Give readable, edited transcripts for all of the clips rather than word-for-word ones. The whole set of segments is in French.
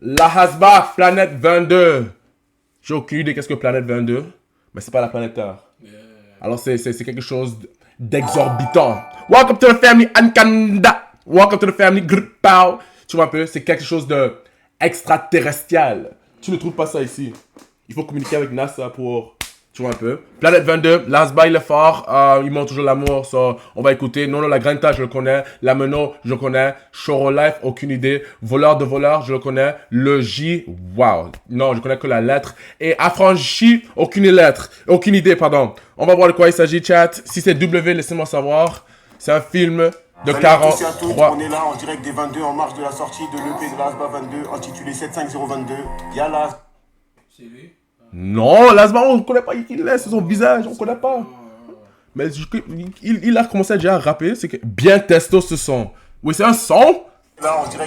La Hasbah, Planète 22. J'ai aucune idée qu'est-ce que Planète 22, mais c'est pas la planète Terre. Alors c'est quelque chose d'exorbitant. Welcome to the family Ankanda. Welcome to the family Grpao. Tu vois un peu, c'est quelque chose de extraterrestrial. Tu ne trouves pas ça ici. Il faut communiquer avec NASA pour... Tu vois un peu. Planète 22, Lasba il est fort, il montre toujours l'amour, so on va écouter. Non, la Granta, je le connais. La Meno, je le connais. Choro Life, aucune idée. Voleur de voleur, je le connais. Le J, wow. Non, je connais que la lettre. Et Affranchi, aucune lettre. Aucune idée, pardon. On va voir de quoi il s'agit, chat. Si c'est W, laissez-moi savoir. C'est un film de 43. On est là en direct des 22 en marge de la sortie de l'EP de l'Asba 22 intitulé 75022. Yala. C'est lui. Non, Lasba, on ne connaît pas qui il est, c'est son visage, on ne connaît pas. Mais il a commencé déjà à rapper, c'est que bien testo ce son. Oui, c'est un son.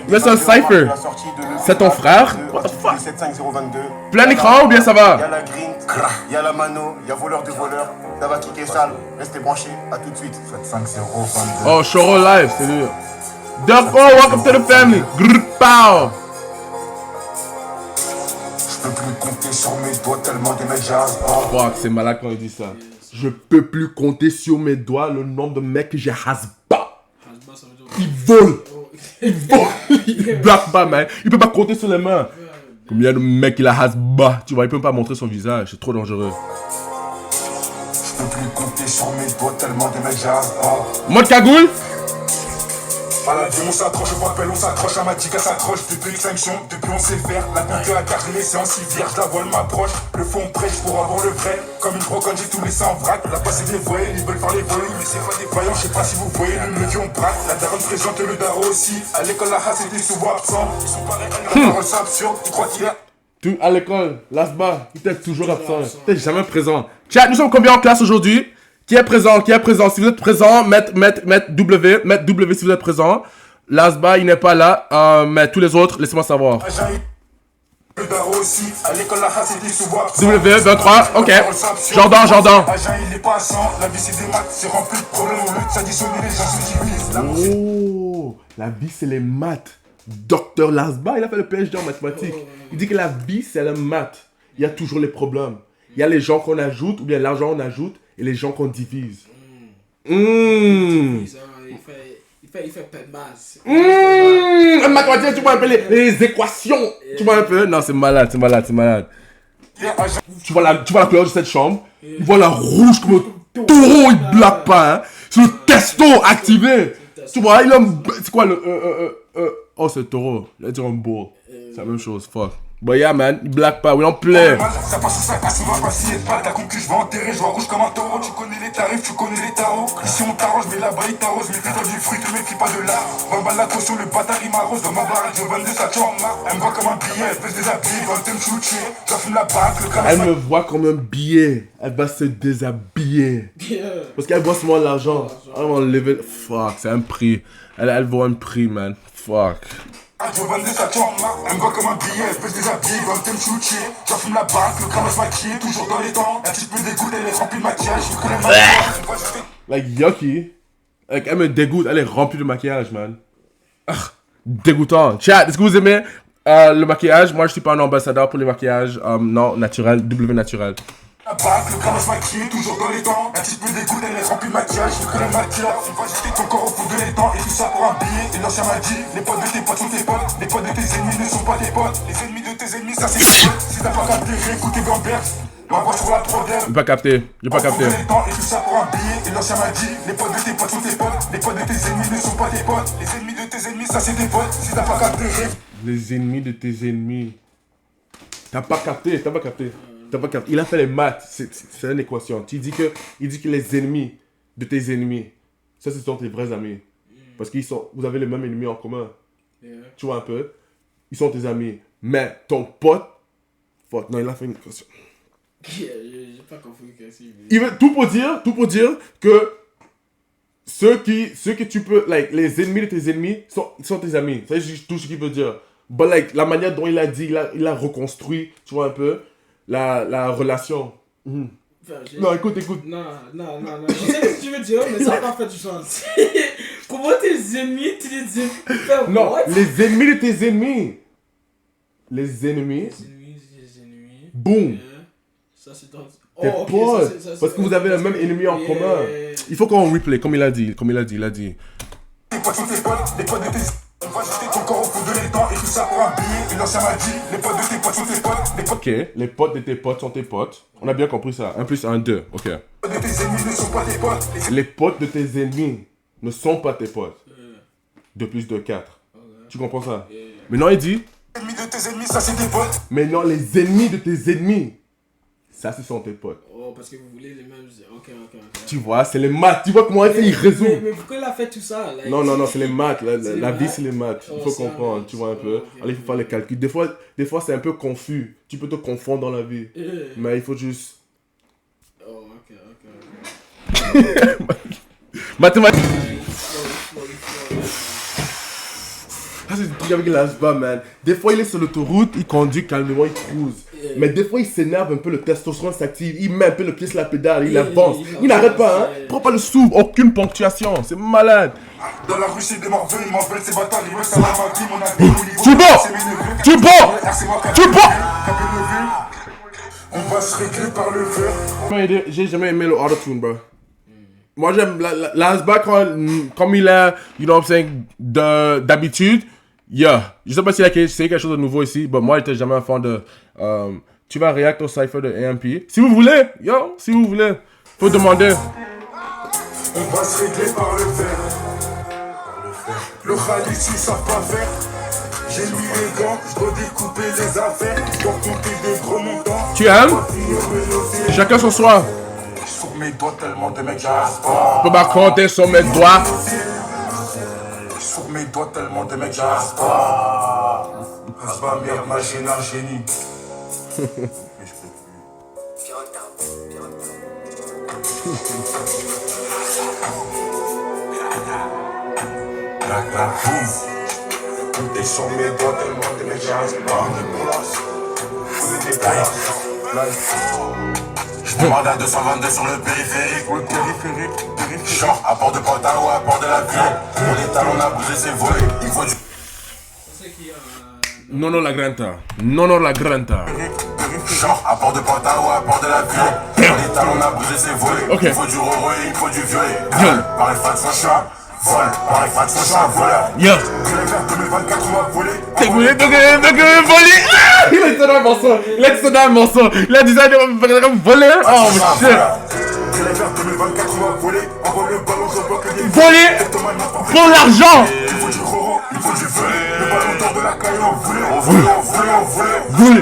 Mais c'est un cypher. C'est ton frère. What the fuck? 75022. Plein écran ou bien ça va? Y'a la green, y'a la mano, y'a voleur de voleur. Ça va kicker sale. Restez branchés, à tout de suite. 75022. Oh, Choro Live, c'est lui. Duck, oh, welcome to the family. Grrr, pow. Je peux plus compter sur mes doigts tellement des mecs j'arrive pas. Fuck, c'est malade quand il dit ça. Je peux plus compter sur mes doigts le nombre de mecs que j'ai hasba. Hasba, ça veut dire. Il vole. Il vole. Il blague pas, man. Il peut pas compter sur les mains. Combien de mecs il a hasba? Tu vois, il peut même pas montrer son visage. C'est trop dangereux. Je peux plus compter sur mes doigts tellement des mecs j'arrive pas. Mode cagoule? À la vie on s'accroche, on m'appelle, on s'accroche, à ma tika s'accroche. Depuis l'extinction, depuis on s'évère. La culture a carré, c'est en si vierge, la voile m'approche. Le fond prêche pour avoir le vrai. Comme une brocante, j'ai tout laissé en vrac. Là-bas c'est des voyelles, ils veulent faire les voyous, mais c'est pas des voyants. Je sais pas si vous voyez le levier on braque. La daronne présente le daro aussi. À l'école, la race était souvent absent. Ils sont pareils, la parole c'est absurde. Tu crois qu'il y a. Tout à l'école, Lasba, il était toujours absent. Il était jamais présent. Chat, nous sommes combien en classe aujourd'hui? Qui est présent? Qui est présent? Si vous êtes présent, mettez W si vous êtes présent. Lasba, il n'est pas là, mais tous les autres, laissez-moi savoir. Le daro aussi. À l'école, la race était souvent absent. W23, ok. Jordan. Agent, il est pas sans. La vie c'est des maths, c'est rempli de problèmes. Au lieu de s'additionner, les gens se divisent. Oh, la vie c'est les maths. Docteur Lasba, il a fait le PhD en mathématiques. Il dit que la vie c'est les maths. Il y a toujours les problèmes. Il y a les gens qu'on ajoute, ou bien l'argent qu'on ajoute, et les gens qu'on divise. Il fait pas de masse. En mathématiques, tu vois un peu les équations. Tu vois un peu? Non, c'est malade. Tu vois la couleur de cette chambre. Il voit la rouge comme un taureau, il blague pas. Hein. C'est le testo activé. Tu vois, il a c'est quoi le... Oh, c'est le taureau. Il a dit un bull. C'est la même chose, fuck. But yeah, man, il blague pas, we don't play. Ça passe, ça passe, on va passer pas. T'as compris, je vais enterrer, je vois rouge comme un taureau. Tu connais les tarifs, tu connais les tarots. Ici on t'arrange, mais là-bas il t'arrose. Mais fais-toi du fruit, te méfie pas de l'art. Remballe la caution, le bâtard il m'arrose. Dans ma baraque, je 22, ça tue en marre. Elle me voit comme un billet, elle fait des habits. Quand elle me shooter, j'allume la baraque, le calme. Elle me voit comme un billet. Elle va se déshabiller. Parce qu'elle voit seulement l'argent. Elle va enlever. Fuck, c'est un prix. Elle voit un prix, man. Fuck. Je 22, ça tue en marre. Elle me voit comme un billet, elle fait des habits. Quand elle me shooter, j'allume la baraque, le calme maquillé. Toujours dans les temps. Un petit peu dégoûte, elle est remplie de maquillage. Je connais ma Like, yucky. Like, elle me dégoûte. Elle est remplie de maquillage, man. Ah, dégoûtant. Chat, est-ce que vous aimez le maquillage? Moi, je suis pas un ambassadeur pour les maquillages. Non, naturel. W naturel. la baraque, le calme maquillé. Toujours dans les temps. Un petit peu dégoûte, elle est remplie de maquillage. Je connais ma maquillage. On va jeter ton corps au fond de l'étang. Et tout ça pour un billet. Et l'ancien m'a dit, les potes de tes potes sont tes potes. Les potes de tes ennemis ne sont pas tes potes. Les ennemis de tes ennemis, ça c'est tes potes. Si t'as pas capté, réécoute tes gamberges. Ma voix sur la trottoir. J'ai pas capté. J'ai pas capté. Et tout ça pour un billet. Et l'ancien m'a dit, les potes de tes potes sont tes potes. Les potes de tes ennemis ne sont pas tes potes. Les ennemis de tes ennemis, ça c'est tes potes. Si t'as pas capté, Les ennemis de tes ennemis. T'as pas capté. Il a fait les maths. C'est une équation. Il dit que les ennemis de tes ennemis, ça, ce sont tes vrais amis. Parce que vous avez les mêmes ennemis en commun. Tu vois un peu? Ils sont tes amis. Mais ton pote, fuck, non, il a fait une équation. J'ai pas compris qu'est-ce qu'il Il veut tout pour dire que ceux que tu peux, like, les ennemis de tes ennemis sont tes amis. C'est tout ce qu'il veut dire. But like, la manière dont il a dit, il a reconstruit, tu vois un peu, la relation. Non, écoute. Non. Je sais ce que tu veux dire, mais ça n'a pas fait du sens. Comment tes ennemis, tu les dis. Non, les ennemis de tes ennemis. les ennemis. Les ennemis. Boum. Ça, c'est dans... Tes potes. Parce que vous avez le même ennemi en commun. Il faut qu'on replay, comme il a dit. Il a dit. Tes potes sont tes potes, les potes de tes... On va jeter ton corps au fond de l'étang et tout ça pour un billet. Et l'ancien m'a dit, les potes de tes potes sont tes potes, les potes Ok, les potes de tes potes sont tes potes. On a bien compris ça. 1 + 1, 2. Ok. de tes ennemis ne sont pas tes potes. Les potes de tes ennemis ne sont pas tes potes. 2 + 2, 4. Tu comprends ça? Maintenant, il dit. Les ennemis de tes ennemis, ça c'est tes potes. Maintenant, les ennemis de tes ennemis, ça, ce sont tes potes. Oh, parce que vous voulez les mêmes... Ok. Tu vois, c'est les maths. Tu vois comment il résout. Mais pourquoi il a fait tout ça like, Non, c'est les maths. La vie, maths. c'est les maths. Il Oh, faut c'est comprendre, un tu vois un maths. peu. Ok, Alors, il faut faire les calculs. Des fois, c'est un peu confus. Tu peux te confondre dans la vie. Mais il faut juste... Oh, ok. Mathématiques. Flow. Ah, c'est le truc avec l'asba, man. Des fois, il est sur l'autoroute, il conduit calmement, il cruise. Mais des fois, il s'énerve un peu, le testostérone s'active, il met un peu le pied sur la pédale, il avance. Il n'arrête pas, hein. Prends pas le sou, aucune ponctuation, c'est malade. Dans la rue, c'est des morveux, ils m'appellent ces bâtards, ils veulent savoir ma vie, mon avis. Tu es bon! Tu es bon! Tu es bon! On va se régler par le verre. J'ai jamais aimé le autotune, bro. Moi, j'aime l'asba comme il est, you know what I'm saying, d'habitude. Yeah. Je sais pas s'il a essayé quelque chose de nouveau ici, mais moi, j'étais jamais un fan de... tu vas react au cypher de AMP. Si vous voulez, si vous voulez. Faut demander. On va se régler par le verre. Le Khalid, ils savent pas faire. J'ai mis les gants, je dois découper les affaires. Je dois compter des gros montants. Tu aimes? Chacun son soir. Sur mes doigts, tellement de mecs, j'arrive pas. Je peux pas compter sur mes doigts. Sur mes doigts, tellement de mecs, j'arrive pas. Asba, merde, ma gêne, un génie. Mais je peux la bouffe. Et sur mes doigts, tellement de mecs, j'arrive pas. On est des je demande à 222 sur le périphérique. Le périphérique. Genre, à port de pantalon, à port de la ville. Pour les talons, on a bougé ses volets. Il faut du. Non, la granta. Non, la granta. Genre, à port de pantalon, à port de la ville. Pour les talons, on a bougé ses volets. Ok. Il faut du roro et il faut du violet. Par les fans, son chat. Vol. Par les fans, son chat, voleur. Yeah. Que les verts 2024, on va voler. T'es voulu, voler. Il a dit ça dans un morceau. Il a dit ça dans un voler. Oh, shit. Que les verts 2024, on va voler. Envoie le ballon, je bloque les Voler pour l'argent. Il faut du roro, il faut du voler. Le ballon d'or de la caille, on voulait.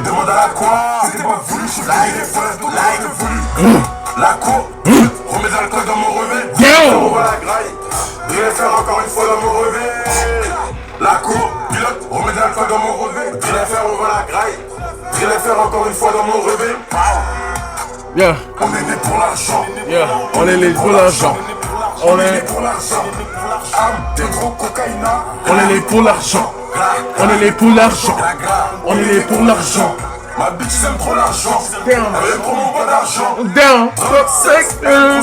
Demande à la quoi. C'était pas voulu, je suis like, voulu. La cour, remets de l'alcool dans mon revêt. On va la graille. Je vais faire encore une fois dans mon revêt. La cour, pilote, remets de l'alcool dans mon revêt. Je vais faire, on va la graille. Je vais faire encore une fois dans mon revêt. Yeah. On est né pour l'argent. On est les pour l'argent. On est né pour l'argent. Des gros cocaïna. On est les pour l'argent. On est les pour l'argent. On est les pour l'argent. Ma bitch aime trop l'argent. Elle aime trop mon bois d'argent. Down. Sex. Elle veut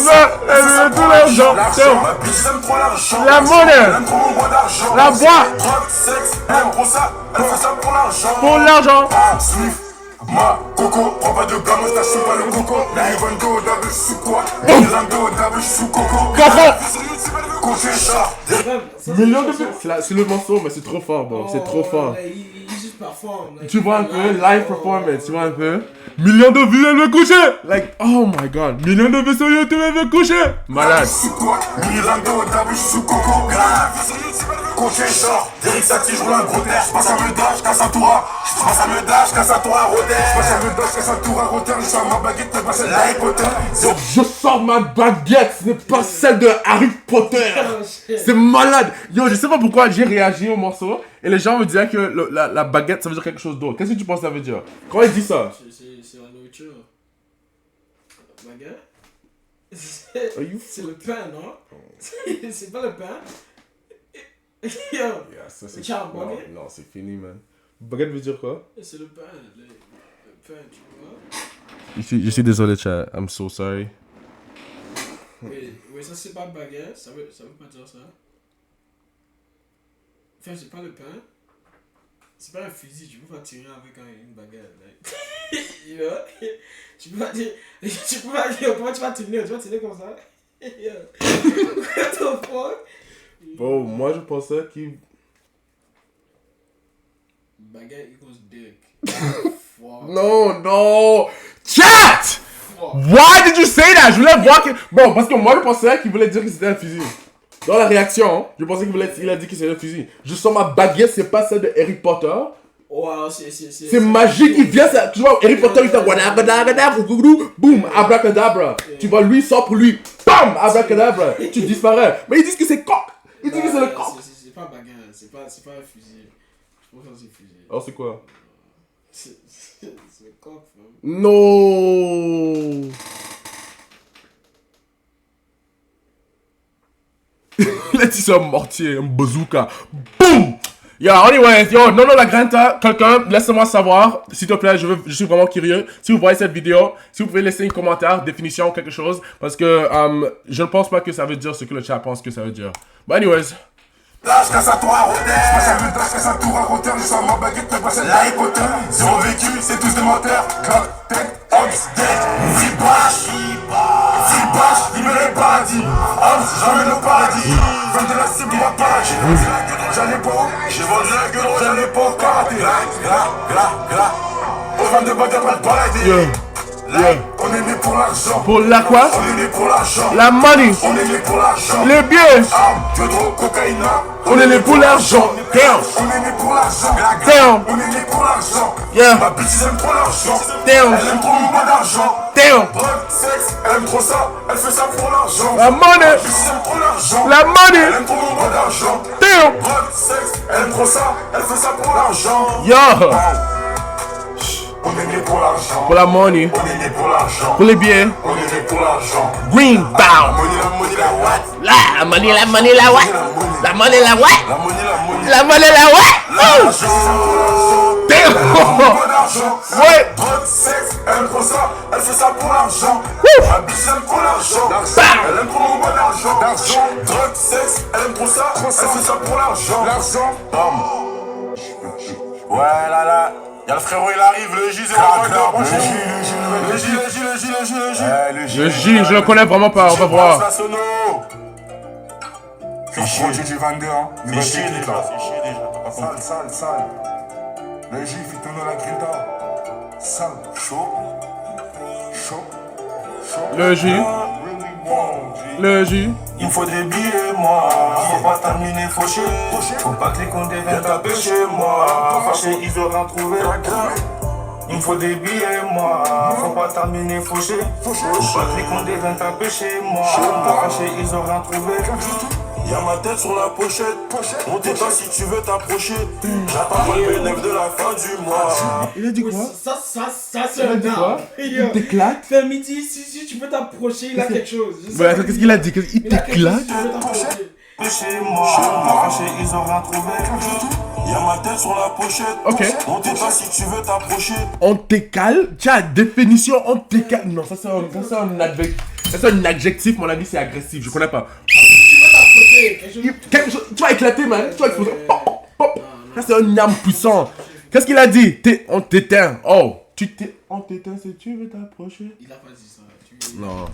tout l'argent. Down. Ma bitch aime trop l'argent. La monnaie. Elle aime trop mon bois d'argent. La boîte. Drogue, sexe, elle aime trop ça. Elle fait ça pour l'argent. Pour l'argent. Sniff. Ma coco, prends pas de gamos, t'achètes pas le coco. Nivando, double sous quoi? Nivando, double sous coco. Coché chat. Millions de vues. C'est le morceau, mais c'est trop fort, bon. C'est trop fort. Il juste performe. Tu vois un peu, live performance, tu vois un peu. Millions de vues, elle veut coucher. Like, oh my god. Millions de vues sur YouTube, elle veut coucher. Malade. Sous quoi? Nivando, double sous coco. Coché chat. Derrick Satie, je roule un gros terre. J'passe à Meudage, casse un tour à. J'passe à Meudage, casse un tour à Roder. J'passe à Meudage, casse un tour à Roder. Je sors ma baguette, n'est pas celle d'Harry Potter. Je sors ma baguette, ce n'est pas celle de Harry Potter. C'est malade. Yo, je sais pas pourquoi j'ai réagi au morceau et les gens me disaient que la baguette ça veut dire quelque chose d'autre. Qu'est-ce que tu penses que ça veut dire? Quand il dit ça? C'est la nourriture. Baguette? You C'est le pain, non? C'est pas le pain? Yo, Yeah, ça c'est... Ciao, baguette? Non, c'est fini, man. Baguette veut dire quoi? c'est le pain. Le pain, tu vois? Je suis désolé, chat. I'm so sorry. Oui, ça c'est pas baguette, ça veut pas dire ça. Enfin, c'est pas le pain. C'est pas un fusil, tu peux pas tirer avec une baguette. Like. You know? Tu peux pas dire. Comment tu vas tirer? Tu vas tirer comme ça? What the fuck? Bon, moi je pensais qu'il. Baguette equals dick. Non. Chat! Why did you say that? Je voulais voir que. Bon, parce que moi je pensais qu'il voulait dire que c'était un fusil. Dans la réaction, je pensais qu'il a dit que c'était un fusil. Je sens ma baguette, c'est pas celle de Harry Potter. Wow, c'est magique, il vient, ça, tu vois, Harry Potter, il fait boum, abracadabra. Tu vois, lui sort pour lui, bam, abracadabra. Tu disparais. Mais ils disent que c'est coq. Ils disent que c'est le coq. C'est pas baguette, c'est pas un fusil. Je pense que c'est un fusil. Alors c'est quoi? C'est le coq, femme. Non. Il a dit c'est un mortier, un bazooka. Boum! Yo, anyways, non, la Granta, quelqu'un, laissez-moi savoir, s'il te plaît, je suis vraiment curieux. Si vous voyez cette vidéo, si vous pouvez laisser un commentaire, définition, quelque chose, parce que je ne pense pas que ça veut dire ce que le chat pense que ça veut dire. But anyways. Lâche qu'à sa tour à roter, je passe un peu de lâche qu'à sa tour à roter, je sors ma baguette, me passe l'Harry Potter. Zéro vécu, c'est tous des menteurs. Clock, tête, hops, dead, fribache, il me les paradis. Hops, j'emmène au paradis. Fin de la cible, moi pas, j'ai vendu la gueule, j'allais pas où, j'ai vendu la gueule, j'allais pas au karaté. Gras, au vent de baguette, pas de balader. On est né pour l'argent. Pour la quoi? On est né pour l'argent. La money. On est né pour l'argent. Les billets. Que trop cocaïne. On est né pour l'argent. Damn. On est né pour l'argent. Damn. On est né pour l'argent. Yeah. Ma bitch aime trop l'argent. Damn. Elle aime trop mon bas d'argent. Damn. Drogue, sexe, elle aime trop ça. Elle fait ça pour l'argent. La money. Ma bitch aime trop l'argent. La money. Elle aime trop mon bas d'argent. Damn. Drogue, sexe, elle aime trop ça. Elle fait ça pour l'argent. Yo. On est né pour l'argent. Pour la money. On est né pour l'argent. Pour les billets. On est né pour l'argent. Green bound. La money, la what? La money, la money, la what? La money, la what? La money. La money, la what? L'argent. Damn. Pas d'argent. Ouais. Drogue, sexe, elle aime trop ça. Elle fait ça pour l'argent. Ma bitch aime trop l'argent. Elle aime trop mon bon argent. Drogue, sexe, elle aime trop ça. Elle fait ça pour l'argent. Ouais, là. Y'a le frérot, il arrive, le J, Le J, je le connais vraiment pas, on va voir. C'est chier du 22, hein. C'est chier déjà. Sale. Le J, il fait tourner la grinta. Sale, chaud. Le J. Il me faut des billets, moi. Faut pas terminer fauché. Faut pas que les comptes viennent taper chez moi. Fâché, ils auront trouvé. Il me faut des billets, moi. Faut pas terminer fauché. Faut pas que les comptes viennent taper chez moi. Fâché, ils auront trouvé. Y'a ma tête sur la pochette. On t'éteint si tu veux t'approcher. J'attends le bénéfice de la fin du mois. Il a dit quoi? Ça c'est un quoi? Il t'éclate? Fait midi, si tu peux t'approcher, il a quelque chose. Ouais, attends, qu'est-ce qu'il a dit? Il t'éclate? Chez moi, fâché, ils auront trouvé. Y'a ma tête sur la pochette. Ok. On t'éteint si tu veux t'approcher. On t'écale? Tiens, définition, on t'écale. Non, ça c'est un adjectif, mon ami, c'est agressif, je connais pas. Tu peux t'approcher. Quelque chose, tu vas éclater, man. Tu vas exploser. Pop, pop. Ça c'est un âme puissant. Qu'est-ce qu'il a dit? On t'éteint. Oh, on t'éteint si tu veux t'approcher. Il a pas dit ça. Non,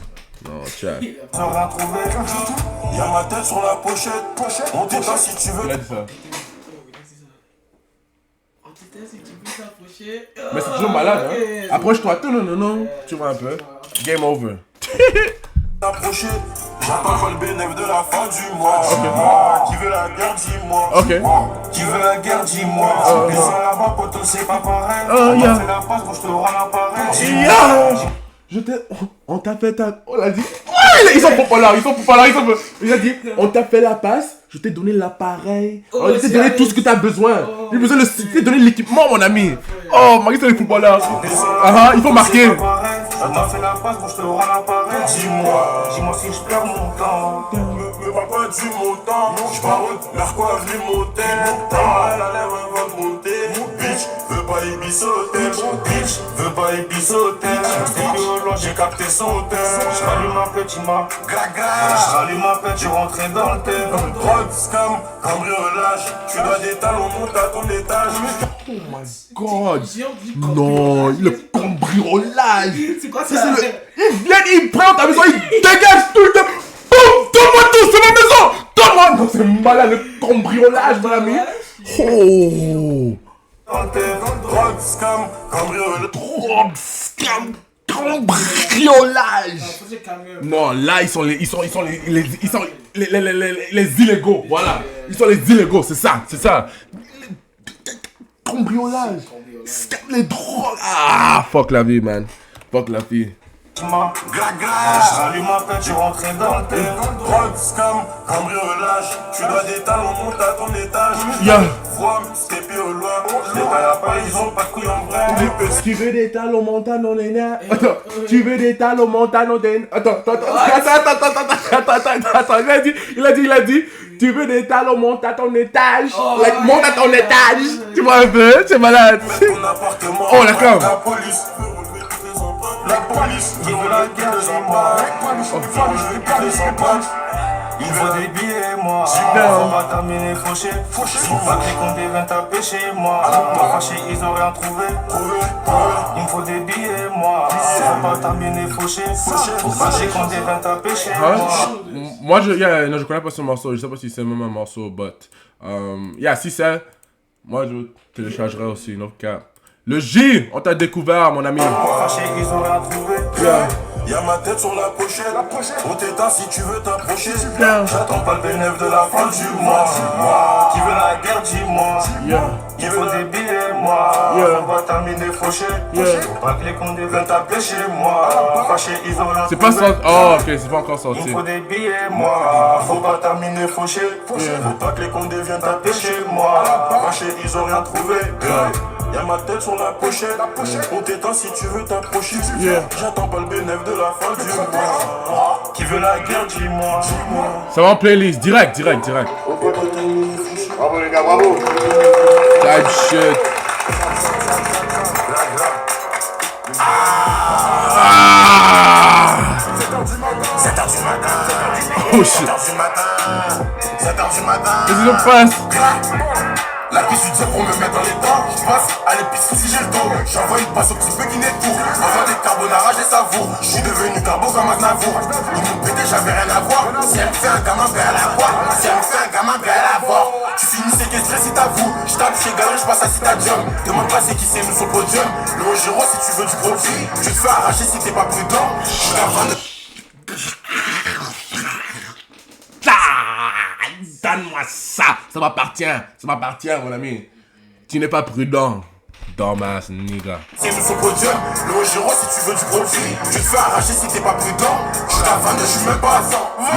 tiens. Ils auront trouvé. Y'a ma tête sur la pochette. On t'éteint si tu veux. Il a dit ça. Si tu peux t'approcher. Mais c'est toujours malade, hein. Approche-toi. Non. Tu vois un peu. Game over. T'approcher. J'attends pas le bénéfice de la fin du mois. Qui veut la guerre, dis-moi. Ok. Qui veut la guerre, dis-moi. Mais ça là-bas, poteau, c'est pas pareil. On t'a fait la passe, bon, je te rends l'appareil. On t'a fait ta... On l'a dit. Ouais, ils sont pas là. Il a dit, on t'a fait la passe, je t'ai donné l'appareil. On t'a donné tout ce que t'as besoin. J'ai besoin de t'ai donné l'équipement, mon ami. Oh, Marie, c'est les footballeurs. Il faut marquer. On t'a fait la passe, bon, je te rends l'appareil. Dis-moi si je perds mon temps. Me parle pas du montant. J'baronne, vers quoi venu monter. Elle a l'air de monter. Bitch, veux pas Ibis Hotel. Bitch, veux pas Ibis Hotel. quand j'ai capté son thème. Je rallume un petit mât, je rallume un petit, rentré dans le thème. Drogue, scam, cambriolage, tu dois des talons, monte à ton étage. Oh my god. Non, le cambriolage. C'est quoi ça? Il vient, il prend ta maison, il dégage tout le temps. Boum, donne-moi tout, c'est ma maison. Donne-moi. Non, c'est malade, le cambriolage, mon ami. Oh. Drogue, scam, cambriolage. Drogue, scam, cambriolage. Faut que j'ai calmé. Non, là, ils sont les illégaux, voilà. Ils sont les illégaux, c'est ça. Cambriolage. Scam, les drogues. Ah, fuck la vie, man. Fuck la vie. Je rallume un peu, tu rentres dans le thème. Drogue, scam, cambriolage. Tu dois des talons, monte à ton étage. Froid, stepper au loin. Les tailles à pas, ils ont pas de couilles en vrai. Tu veux des talons montano nena? Attends, tu veux des talons montano nena? Attends, il a dit, tu veux des talons monte à ton étage? Like, monte à ton étage! Tu vois un peu? C'est malade! Oh, d'accord! La police veut la guerre des embarques. Il veut des billets, moi. On va terminer fauché. Pas que les comptes viennent taper chez moi. Moi fâché, ils ont rien trouvé. Il me faut des billets, moi. On va terminer fauché. Pas que les comptes viennent taper chez moi. Moi, non, je connais pas ce morceau. Je sais pas si c'est même un morceau, but si c'est, moi je téléchargerai aussi, no cap. Le J, on t'a découvert, mon ami. Moi fâché, ils ont rien trouvé. Y'a ma tête sur la pochette. On t'éteint si tu veux t'approcher. J'attends pas le bénéfice de la fin du mois. Qui veut la guerre, dis-moi. Il faut des billets, moi. On va terminer fauché. Faut pas que les condés viennent t'appeler chez moi. Fâché, ils ont rien c'est pas sorti. Oh, ok, c'est pas encore sorti. Il faut des billets, moi. Faut pas terminer fauché. Faut pas que les condés viennent t'appeler chez moi. Fâché, ils ont rien trouvé. Y'a ma tête sur la pochette. On t'éteint si tu veux t'approcher. J'attends pas le bénéfice de la fin du mois. Qui veut la guerre, dis-moi. Ça va en playlist, direct. Bravo les gars, bravo. Type shit. Ah! 7h du matin. Oh shit. 7h du matin. 7h du matin. Qu'est-ce que se passe? La piste du dire pour me mettre dans les temps. Je passe à l'épicerie si j'ai le temps. J'envoie une passe au petit peu qui n'est tout. Envoie des carbonara, j'ai savoure. Je suis devenu carbo comme Aznavour. Ils m'ont pété, j'avais rien à voir. Si elle me fait un gamin, ben elle la voir. Si elle me fait un gamin, ben elle la voir. Tu finis séquestré si t'avoues. Je tape chez Galerie, je passe à Citadium. Demande pas c'est qui c'est nous sur le podium. Le Rogero si tu veux du profit. Tu te fais arracher si t'es pas prudent. Je suis en train de... Donne-moi ça! Ça m'appartient, mon ami. Tu n'es pas prudent. Dumbass nigga. C'est nous sur le podium. Le Rogero si tu veux du profit. Tu te fais arracher si t'es pas prudent. Je suis à 22, je suis même pas à 100. 22!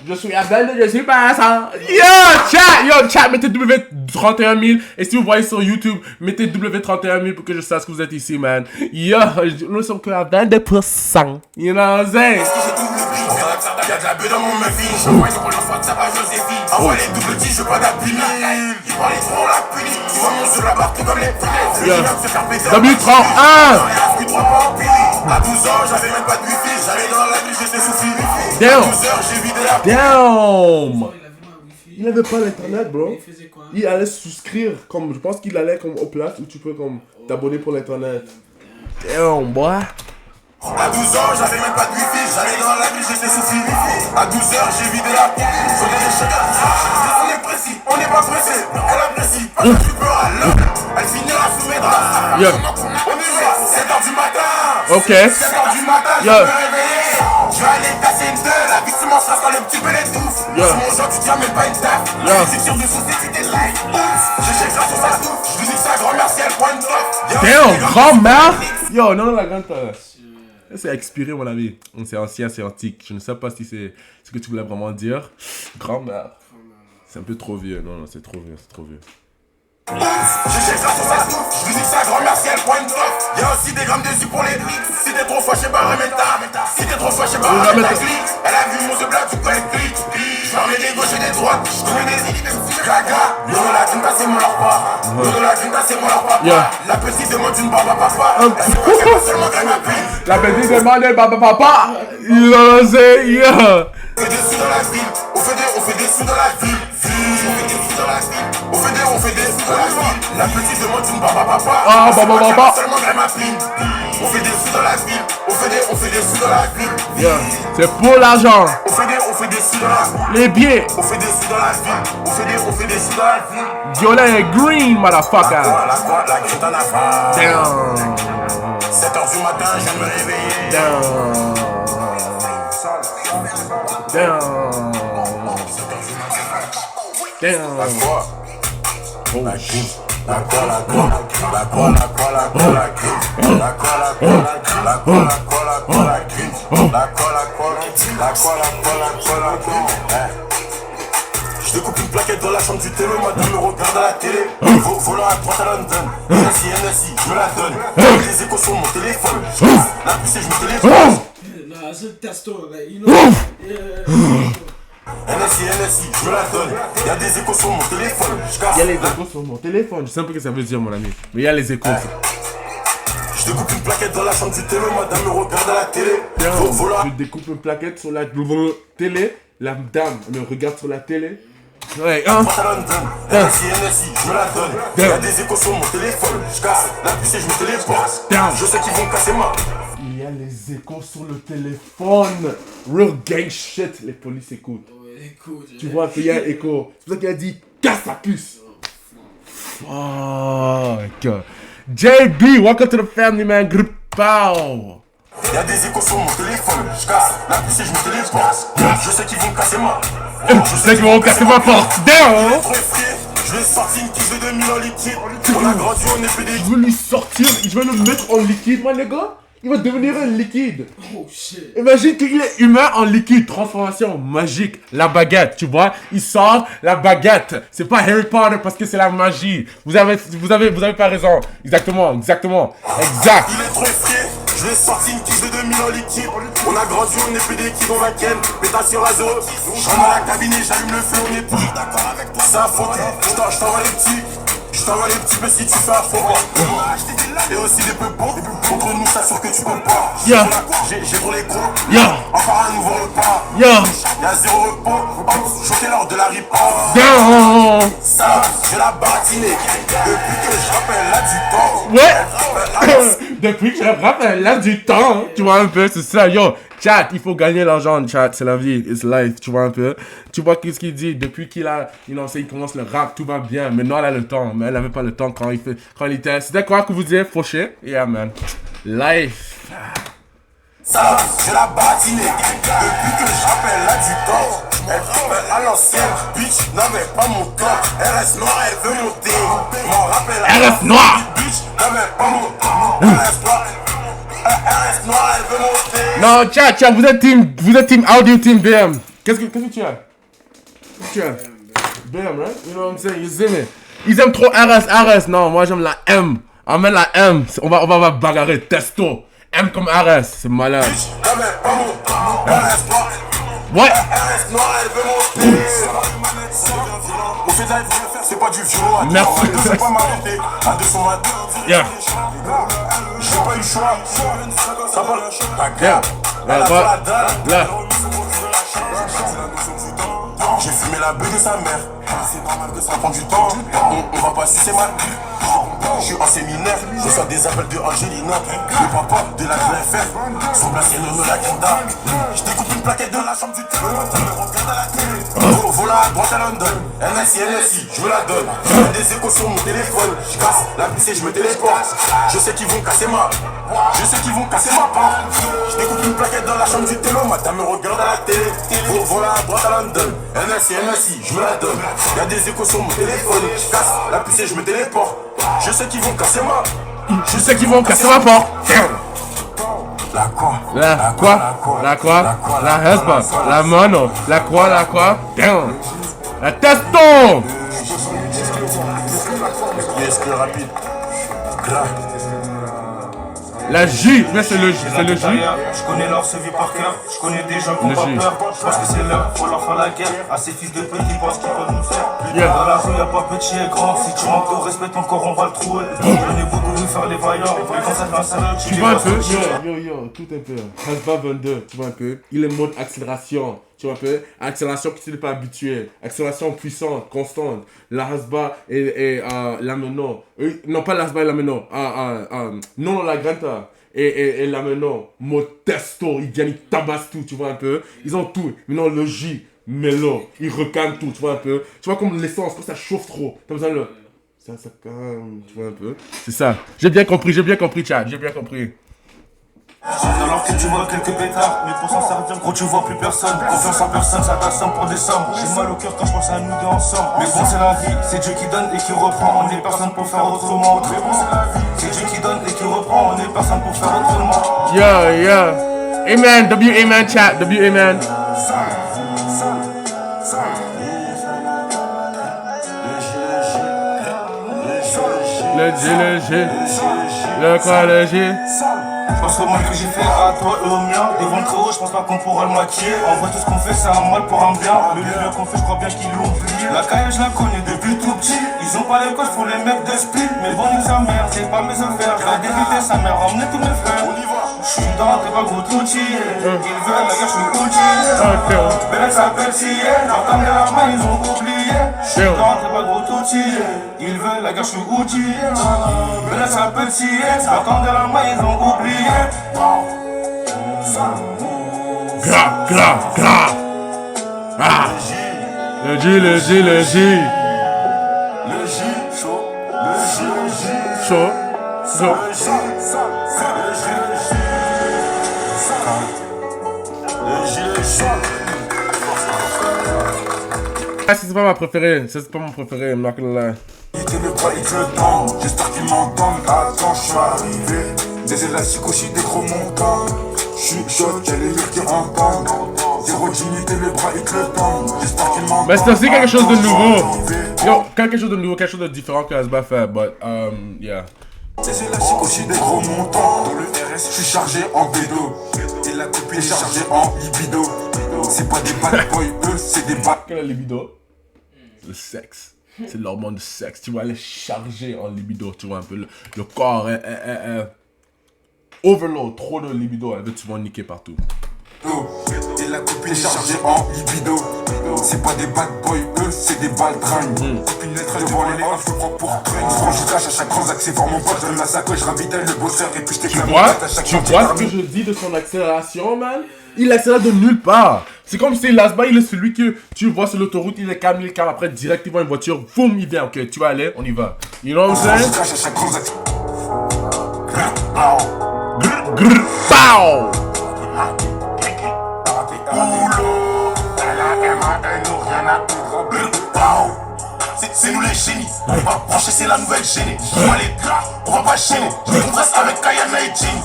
Je suis à 22, je suis pas à 100. Yo, chat, mettez W31 000. Et si vous voyez sur YouTube, mettez W31 000 pour que je sache que vous êtes ici, man. Yo, nous sommes que à 22%. You know what I'm saying? Y'a de la bœuf dans mon muffin. J'envoie une première fois que ça va Joséphine. Envoie les double 10, je veux pas d'appui. Ils parlaient trop, on l'a puni. Tu vois mon sur la barre, tout comme les poulets. Le se faire péter. W31. À 12 ans, j'avais même pas de wifi. J'allais dans la ville, j'étais sous fil wifi. Damn. À 12 heures, j'ai vidé la Damn. Il avait pas Wi-Fi. Il avait pas l'internet, bro. Il faisait quoi? Il allait souscrire, comme, je pense qu'il allait comme au place où tu peux comme t'abonner pour l'internet. Damn, boy. À 12 ans, j'avais même pas de wifi. J'allais dans la ville, j'étais sous fil wifi. À 12 heures, j'ai vidé la pile. Soleil les chacun. On est précis, on n'est pas pressé. Elle apprécie, pas que tu peux à l'heure. Elle finira sous mes draps. Yeah. On y va, 7h du matin. Ok. 7h du matin, je Yeah. me réveiller. Je vais aller casser une deux. La vie, tu m'en seras quand le petit peu l'étouffe. Yeah. Sur mon genre, tu tiens même pas une taf. Yeah. Tu tires dessous, c'est tu délites. J'ai chez grâce sur sa souffle. Je lui dis que sa grand-mère, si elle prend une top. Damn, grand-mère. Yo, non, la grand-mère. C'est expiré, mon ami. C'est ancien, c'est antique. Je ne sais pas si c'est ce que tu voulais vraiment dire. Grand-mère. C'est un peu trop vieux. Non, c'est trop vieux, c'est trop vieux. J'ai chez grâce sur sa souffle. Je lui dis que sa grand-mère, si elle prend une top. Y'a aussi des grammes de jus pour les briques. Si t'es trop fâché, bah remets ta. Si t'es trop fâché, bah remets ta clique. Elle a vu mon yeux blanc, tu peux être clic. Je ferme des gauches et des droites. Je connais des idées, Gaga, l'eau la grinta c'est mon repas. L'eau la grinta c'est mon repas. La petite demande une barbe à papa. Elle sait pas c'est pas seulement qu'elle m'appelle. La petite demande une barbe à papa. You say yeah. On fait des sous dans la ville. On fait des sous dans la ville. On fait des sous dans la ville. La petite demande une barbe à papa. Ah, barbe à papa. Seulement qu'elle m'appelle. On fait des sous dans la ville. On fait des sous dans la ville. Yeah. C'est pour l'argent. On fait des sous dans la ville. Les billets. On fait des sous dans la ville. On fait des sous dans la ville. Violet et green, motherfucker. La grille en avant. Damn. 7h du matin, je viens de me réveiller. Damn. Damn. Damn. La quoi? Oh La shit. La quoi, la quoi, la quoi, la quoi, la quoi, la grille. La quoi, la quoi, la quoi, la quoi, la quoi, la grille. La quoi, la quoi, la quoi, la quoi, la quoi, la grille. Je découpe une plaquette dans la chambre du télé, madame me regarde à la télé. Volant à droite à London. NSI, je me la donne. Les échos sur mon téléphone. La puce et je me téléphone. Nah, c'est le testo, like, you know. NSI, je me la donne. Y'a des échos sur mon téléphone. Il y a les échos sur mon téléphone. Je sais un peu ce que ça veut dire, mon ami. Mais il y a les échos. Je découpe une plaquette dans la chambre du télé, madame me regarde à la télé. Je découpe une plaquette sur la télé. La dame me regarde sur la télé. Ouais, hein? NSI, je me la donne. Y'a des échos sur mon téléphone. Je casse la puce et je me téléporte. Je sais qu'ils vont casser ma. Il y a les échos sur le téléphone. Real gang shit. Les polices écoutent. Ouais, écoute. Tu vois, il y a écho. C'est pour ça qu'il a dit casse la puce. Fuck. JB, welcome to the family, man. Group pow. Y'a des échos sur mon téléphone. Je casse la puce et je me téléporte. Je sais qu'ils vont casser ma. Je sais qu'ils vont casser ma porte. Damn. Je vais sortir une tige de 2000 en liquide. On a grandi, on est pédé. Je veux lui sortir, je veux le mettre en liquide, moi, les gars. Il va devenir un liquide. Oh shit. Imagine qu'il est humain en liquide. Transformation magique. La baguette, tu vois. Il sort la baguette. C'est pas Harry Potter parce que c'est la magie. Vous avez pas raison. Exactement. Exact. Il est trop effrayé. Je vais sortir une tige de 2000 en liquide. On a grandi, on est pédé qui dans la ken. Pétation à zéro. J'entre dans la cabine et j'allume le feu, on est plus d'accord avec toi. C'est un faux. Je t'envoie les petits. Je t'envoie les petits mais si tu fais un faux. Et aussi des peu beaux. Contre nous, t'assure que tu comptes pas. Yeah. J'ai pour les gros. Yeah. Encore un nouveau repas. Yeah. Y'a zéro repos. Choqué lors de la riposte. Damn. Ça, je la batinée. Depuis que je rappelle là du temps. Ouais. Depuis que je rappelle là du temps. Tu vois un peu, c'est ça. Yo, chat, il faut gagner l'argent, chat. C'est la vie. It's life. Tu vois un peu. Tu vois qu'est-ce qu'il dit. Depuis qu'il a, il commence le rap, tout va bien. Maintenant, elle a le temps. Mais elle avait pas le temps quand il était. C'était quoi que vous disiez? Fauché? Yeah, man. Life. Ça, je la batinée. Depuis que je rappelle là du temps. Elle rappelle à l'ancienne. Bitch n'avait pas mon temps. Elle reste noire, elle veut monter. M'en rappelle à Elle reste noire. Bitch n'avait pas mon temps. Elle reste noire. Elle reste noire, elle veut monter. Non, chat, vous êtes team audio, team BM. Qu'est-ce que tu as? Tu as? BM, right? You know what I'm saying? You see me? Ils aiment trop RS. Non, moi j'aime la M. Emmène la M. On va bagarrer. Testo. M comme RS. C'est malade. Bitch n'avait pas mon temps. Elle reste noire. Ouais. Elle reste noire, elle veut monter. Au fait, là, c'est pas du violon. Merci. C'est pas m'arrêter. À 200 matin. Yeah. J'ai pas eu le choix. Ça va le choix. Yeah. Là. J'ai fumé la beuh de sa mère. C'est normal que ça prend du temps. On va pas sucer mal. Je suis en séminaire. Je sors des appels de Angelina. Le papa de la GFR. Son place est le la Kinda. Je découpe une plaquette dans la chambre du télé. Regarde à la télé. Volant à droite à London. NSI, je me la donne. J'ai des échos sur mon téléphone. Je casse la puce et je me téléporte. Je sais qu'ils vont casser ma. Part. Je découpe une plaquette dans la chambre du télé. Madame me regarde à la télé. Volant à droite à London. NSI, je me la donne. Y'a des échos sur mon téléphone. Je casse la puce et je me téléporte. Je sais qu'ils vont casser ma. porte. La quoi? La hespa. La mono. La quoi? Damn. La testo. Yes, que rapide. Grave. La J, mais c'est le J. Je connais leur CV par cœur, je connais des gens qui ont pas peur. Je pense que c'est l'heure, faut leur faire la guerre. À ces fils de petits pensent qu'ils peuvent nous faire. Dans la rue, y'a pas petit et grand. Si tu manques de respect encore, on va le trouver. J'en ai beaucoup vu faire les vaillants. Mais quand ça fait un salaire, tu vois un peu, tout un peu. Hasba 22, tu vois un peu. Il est mode accélération. Tu vois un peu, accélération que tu n'es pas habitué, accélération puissante, constante. La Hasba et la Menon. Non, pas la Hasba et la Menon. Non, la Granta. Et la Menon, mode testo, ils viennent, ils tabassent tout, tu vois un peu. Ils ont tout. Maintenant, le J, Mélo, ils recalment tout, tu vois un peu. Tu vois comme l'essence, quand ça chauffe trop, t'as besoin de le. Ça calme, tu vois un peu. C'est ça. J'ai bien compris, Chad, j'ai bien compris. Alors que tu vois quelques pétards, mais pour s'en servir, gros, tu vois plus personne. Confiance en personne, ça t'assomme pour des sommes. J'ai mal au cœur quand je pense à nous deux ensemble. Mais bon, c'est la vie, c'est Dieu qui donne et qui reprend. On est personne pour faire autrement. Mais bon, c'est la vie, c'est Dieu qui donne et qui reprend. On est personne pour faire autrement. Yo. Amen, W-Amen, chat, W-Amen. Le G. Le quoi, le G? Je pense au mal que j'ai fait à toi et au mien. Devant le trop haut, je pense pas qu'on pourra le maquiller. En vrai, tout ce qu'on fait, c'est un mal pour un bien. Le bien qu'on fait, je crois bien qu'ils l'ont oublié. La caille, je la connais depuis tout petit. Ils ont pas les coches pour les mecs de split. Mais bon, nique sa mère, c'est pas mes affaires. Je vais débuter sa mère, emmener tous mes frères. On y va. Je suis dans, t'es pas gros touti. Ils veulent, la guerre, je suis outil. Belle s'appelle Sienne. Leur de la main, ils ont oublié. Je suis dans, t'es pas gros touti. Ils veulent, la guerre, je suis outil. Belle s'appelle Sienne. Leur de la main, ils ont oublié. Gra. Ah. Le J. Le J, chaud. Ah, c'est pas ma préférée, c'est pas mon préféré, I'm not gonna lie. J'espère qu'ils m'entendent. Attends, je suis arrivé. Des élastiques aussi, des gros montants. Je suis chaud, y'a les murs qui entendent. Zéro dignité, les bras ils te le tendent. J'espère qu'ils m'entendent. Mais c'est aussi quelque chose de nouveau. Yo, quelque chose de nouveau, quelque chose de différent que Hasba fait, but yeah. Des élastiques aussi, des gros montants. Dans le RS, je suis chargé en bédo. Et la copine est chargée en libido. C'est pas des bad boys, eux, c'est des bad. Quelle est la libido? Le sexe. C'est l'hormone du sexe. Tu vois, elle est chargée en libido. Tu vois un peu. Le corps est overload. Trop de libido. Elle veut souvent niquer partout. Et la copine est chargée en libido. C'est pas des bad boys, eux, c'est des baltringues. Copine lettre devant les off, je prends pour train. Franc, je cache à chaque transac, c'est fort mon pote. Je donne la sacoche, je ravitaille le bosseur. Et puis je t'éclame. Tu vois ce que je dis de son accélération, man? Il accélère de nulle part. C'est comme si Hasba, il est celui que tu vois sur l'autoroute, il est calme. Après, direct, il voit une voiture, boum, il vient. Ok, tu vas aller, on y va. You know what I'm saying? Je cache à chaque transac. Pow! C'est nous les génies, on va brancher, c'est la nouvelle génie. On va les gars, on va pas gêner. Je décompresse avec Kayana et Jean.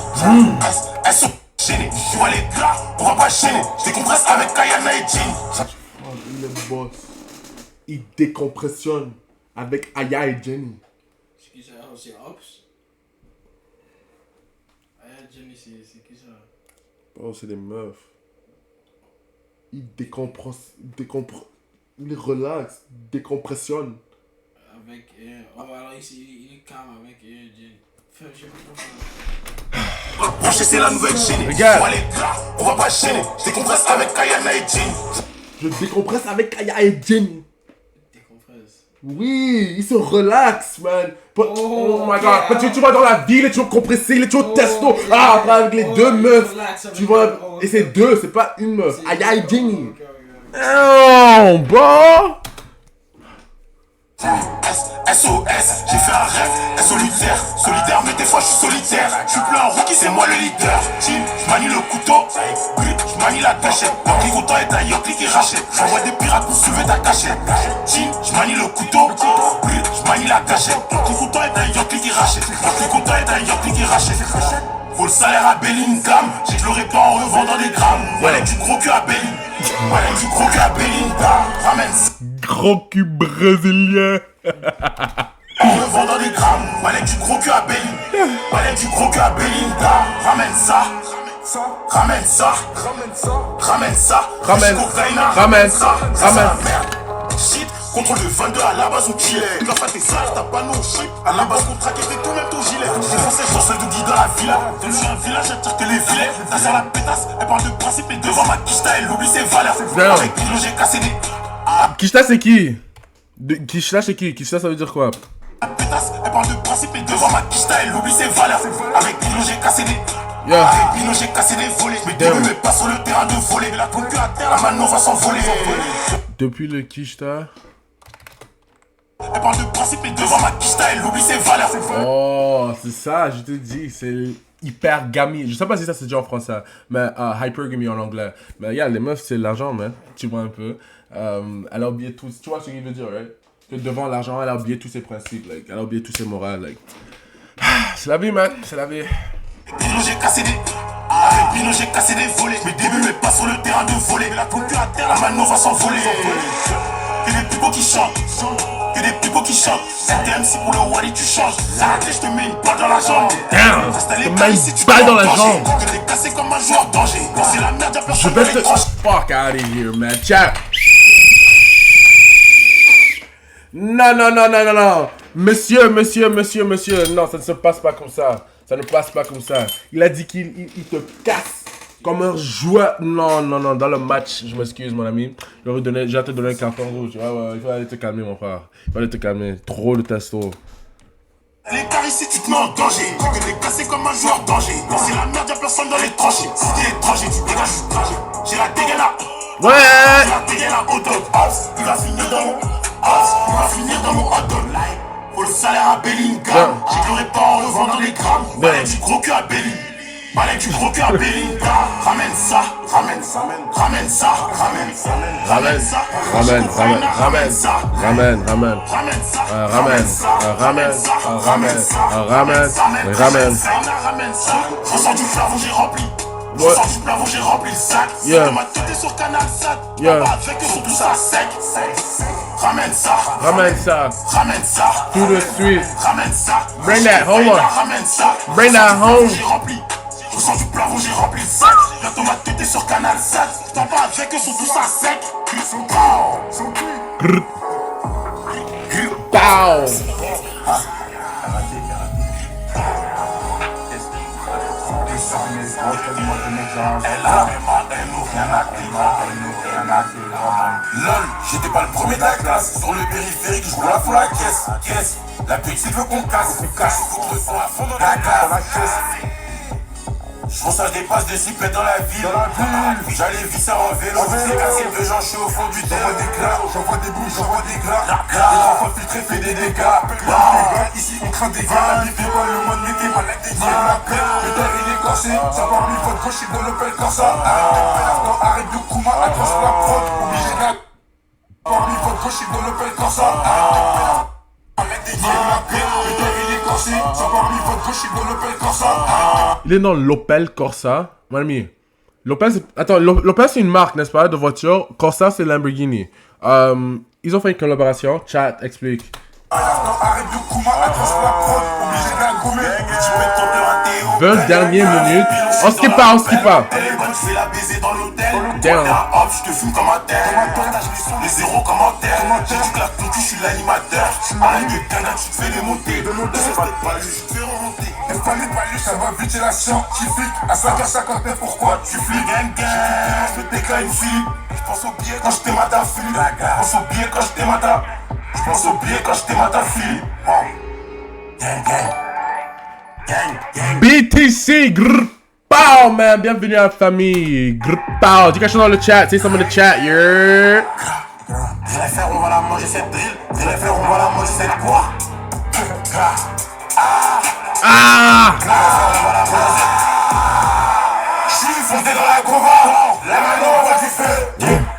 Elles sont gênées. Tu vois les gars, on va pas gêner. Je décompresse avec Kayana et Jean. Il est boss. Il décompressionne avec Aya et Jenny. C'est qui ça? C'est Ops? Aya et Jenny, c'est qui ça? Oh, c'est des meufs. Il décompresse. Il relaxe, décompressionne. Avec. Alors il est calme avec Jenny. Je sais pas comment. Brancher, c'est la nouvelle génie. Regarde. On va les gars, on va pas gêner. Je décompresse avec Kayana et Jean. Je décompresse avec Aya et Jenny. Décompresse. Oui, il se relaxe, man. Oh my yeah. god. Tu vas dans la ville, il est toujours compressé, il est toujours testo. Ah, après avec les deux meufs. Tu vois, et c'est deux, c'est pas une meuf. Aya et Jenny. Oh, bon. SOS, j'ai fait un rêve, solidaire, mais des fois je suis solitaire. Je suis plus un rookie, c'est moi le leader. Je manie le couteau, je manie la cachette. Yokli content est un Yokli qui rachète. J'envoie des pirates pour sauver ta cachette. Je manie le couteau, je manie la cachette. Yokli content est un Yokli qui rachète. Yokli content est un Yokli qui rachète. Faut le salaire à Bellingham, j'ai que le pas en revendant des grammes. Voilà du gros cul à Bellingham. Voilà du gros cul à Bellingham. Ramène Gros cul brésilien. en revendant des grammes. Voilà du gros cul à Bellingham. Balai du gros cul à Belinda. Ramène ça. Ramène ça. Ramène ça. Ramène. Ramène ça. Shit. Contrôle de 22 à la base au gilet. La fête est sale, t'as pas nos shit. À la base, qu'on traque et fait tout même ton gilet. C'est censé sur celle de guide dans la villa. Dans un village, elle tire que les filets. T'as sur la pétasse, elle parle de principe et devant ma quicheta, elle oublie ses valeurs. Avec Pilo, j'ai cassé des. Kishta, c'est qui? Kishta, c'est qui? Kishta, ça veut dire quoi? La pétasse, elle parle de principe et devant ma quicheta, elle oublie ses valeurs. Avec Pilo, j'ai cassé des. Yeah. Avec Pilo, j'ai cassé des volets. Mais début, mais pas sur le terrain de voler. La concu à terre, la mano va s'envoler. Depuis le Kishta. Elle parle de principe et devant ma quicheta, elle oublie ses valeurs. Oh, c'est ça, je te dis, c'est hypergamie. Je sais pas si ça c'est déjà en français, mais hypergamie en anglais. Mais yeah, les meufs, c'est l'argent, man. Tu vois un peu. Elle a oublié tout. Tu vois ce qu'il veut dire, right? Que devant l'argent, elle a oublié tous ses principes, like, elle a oublié tous ses morales, like. C'est la vie, man, c'est la vie. Pino, j'ai cassé des. Avec Pino, j'ai cassé des volets. Mes débuts, mais pas sur le terrain de voler. La concu à terre, la mano va s'envoler. Que des plus beaux qui chantent. Que des plus beaux qui chantent. STMC pour le Wally, tu changes. Arrête, je te mets une balle dans la jambe. Damn, je te mets une balle dans la jambe. Que t'es cassé comme un joueur danger. Quand c'est la merde, y'a Je personne vais dans te. les tranches. Fuck out of here, man. Chat. Non, non, non, non, non, non. Monsieur, non, ça ne se passe pas comme ça. Ça ne passe pas comme ça. Il a dit qu'il te casse comme un joueur. Non, non, non, dans le match, je m'excuse, mon ami. Je vais te donner un carton rouge. Ouais, il faut aller te calmer, mon frère. Il faut aller te calmer. Trop de testo. Les caries, si tu te mets en danger. Que t'es cassé comme un joueur danger. Quand c'est la merde, y'a personne dans les tranchées. Si t'es étranger, tu dégages. J'ai la dégaine là. Ouais. J'ai la dégaine là, hot dog. Il va finir dans mon. Il va finir dans mon hot dog. Pour le salaire à Bellingham. J'ignorais pas en revendant des grammes. Balai du gros cul à Bellingham. Balai du gros cul à Bellingham. Ramène ça. Ramène ça. Ramène ça. Ramène ça. Ramène ça. Ramène ça. Ramène ça. Ramène ça. Je sens du plafond, j'ai rempli. Je sens du plafond, j'ai rempli le sac. Yeah. Ma tête est sur Canal 7. Yeah. Avec eux, tout ça sec. Ramène ça. Ramène ça. Ramène ça. Tout de suite. Ramène ça. Bring that home. Ramène ça. Bring that home. J'ai rempli. Je sens du plafond, j'ai rempli le sac. Bientôt ma tête est sur Canal 7. Je t'en parle avec eux, sont tous ça sec. Ils sont Pow. LOL, j'étais pas le premier de la classe. Sur le périphérique, je roule à fond la caisse. La petite veut qu'on casse. Faut que je à fond dans la caisse. Je pense à des passes de sipette dans la ville. J'allais visser en vélo. C'est cassé de gens, je suis au fond du terrain. J'envoie des bouches, j'envoie des glas. Les enfants filtrés fait des dégâts. Ici on craint des gars. La vie fait pas le mode, mettez mal avec des gars. La paix, le terre il est corsé. Ça part mille fois de gauche, dans l'Opel Corsa. Arrête de Kouma, accroche la prod. Obligé de la. Part mille fois de gauche, dans l'Opel Corsa. Avec des gars, la paix, le terre il est corsé. Ça part mille fois de gauche, dans l'Opel Corsa. Il est dans l'Opel Corsa. Mon ami. L'Opel c'est une marque, n'est-ce pas, de voiture. Corsa c'est Lamborghini. Ils ont fait une collaboration. Chat, explique. Arrête de Kouma, accroche la prod. Obligé de la gommer. Tu mets ton peur à Théo. 20 dernières minutes. On skip pas. Elle est bonne, je fais la baiser dans l'hôtel. Damn. Hop, je te fume comme un terre. Partage les zéros commentaires. J'ai du claque ton cul, je suis l'animateur. Arrête de gagner, tu te fais les monter. Ne fais pas de baluche, je te fais remonter. Elle fallait baluche, ça va vite, j'ai la scientifique. À 5h59, pourquoi tu flics? Je me déclare une fille. Je pense au billet quand je t'aime à ta fille. Je pense au billet quand je t'aime à ta. Je pense au billet quand je t'aime à ta fille. Gang. BTC, grrr, pow, man. Bienvenue à la famille. Grrr, pow. Dis quelque chose dans le chat. Say something in the chat, yeah. Viens faire, on va la manger cette drill. Viens faire, on va la manger cette quoi? Je suis fondé dans la gova. La mano on voit du feu.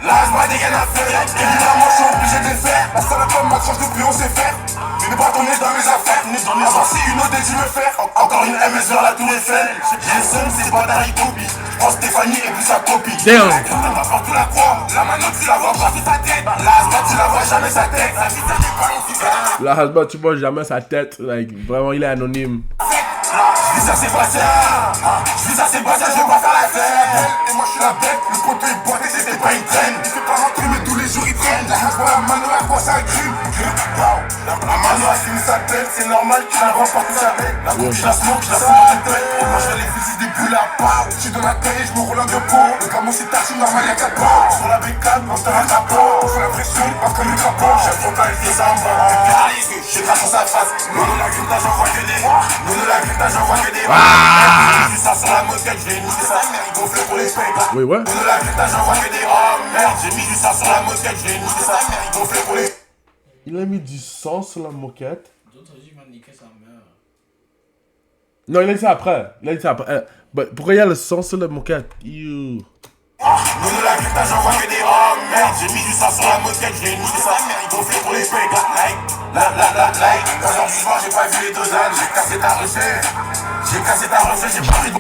Là je vois des gaines à feu. Évidemment je suis obligé de le faire. La salle comme ma tranche depuis on sait faire. Tu n'es pas tourné dans mes affaires. Si une autre dû me faire. Encore une MS vers la tour Eiffel. J'ai le seum, c'est pas Dari Kobe. Je prends Stéphanie et puis sa copie. Damn. On va partout la croix. La mano tu la vois partout sa tête. La hasba tu la vois jamais sa tête. La vie t'as des ballons qui La hasba, tu vois jamais sa tête. Like, vraiment, il est anonyme. La vis à Sébastien. Je vis à Sébastien, je vais pas faire la scène. Et moi je suis la bête, le poteau est boité, c'était pas une traîne. Il fait pas rentrer mais tous les jours il traîne. La vois la mano à quoi ça grime. La mano a fini sa tête, c'est normal qu'il avance pas toute sa tête. La coupe je la smoke, je la fous dans la tête. Et moi je fais les fusils des bulles à part. Je suis dans la tête, je me roule en deux pots. Le camo c'est tard, je suis normal y'a 4 pots. Sur la bécane, dans un capot. Je fais la pression, pas comme une capot. J'ai trop pas été samba. J'ai grâce à sa face. Nous la grinta, j'envoie que des. Nous la grinta, j'envoie que des. J'ai ça sur la moquette, je l'ai mis sa mère, il gonfle pour les pecs. Oui, ouais. Nous la grinta, j'envoie que des. Oh merde, j'ai mis du sang sur la moquette, je l'ai mis sa mère, il gonfle pour les. Il a mis du sang sur la moquette. D'autres disent qu'il va niquer sa mère. Non, il a dit ça après. Il a dit ça après. Pourquoi il y a le sang sur la moquette? You. Nous la grinta, j'envoie que des. Oh merde, j'ai mis du sang sur la moquette, je l'ai mis sa mère, il gonfle pour les pecs. Like. Aujourd'hui soir, j'ai pas vu les dosages, j'ai cassé ta recette. J'ai cassé ta recette, j'ai pas pris de.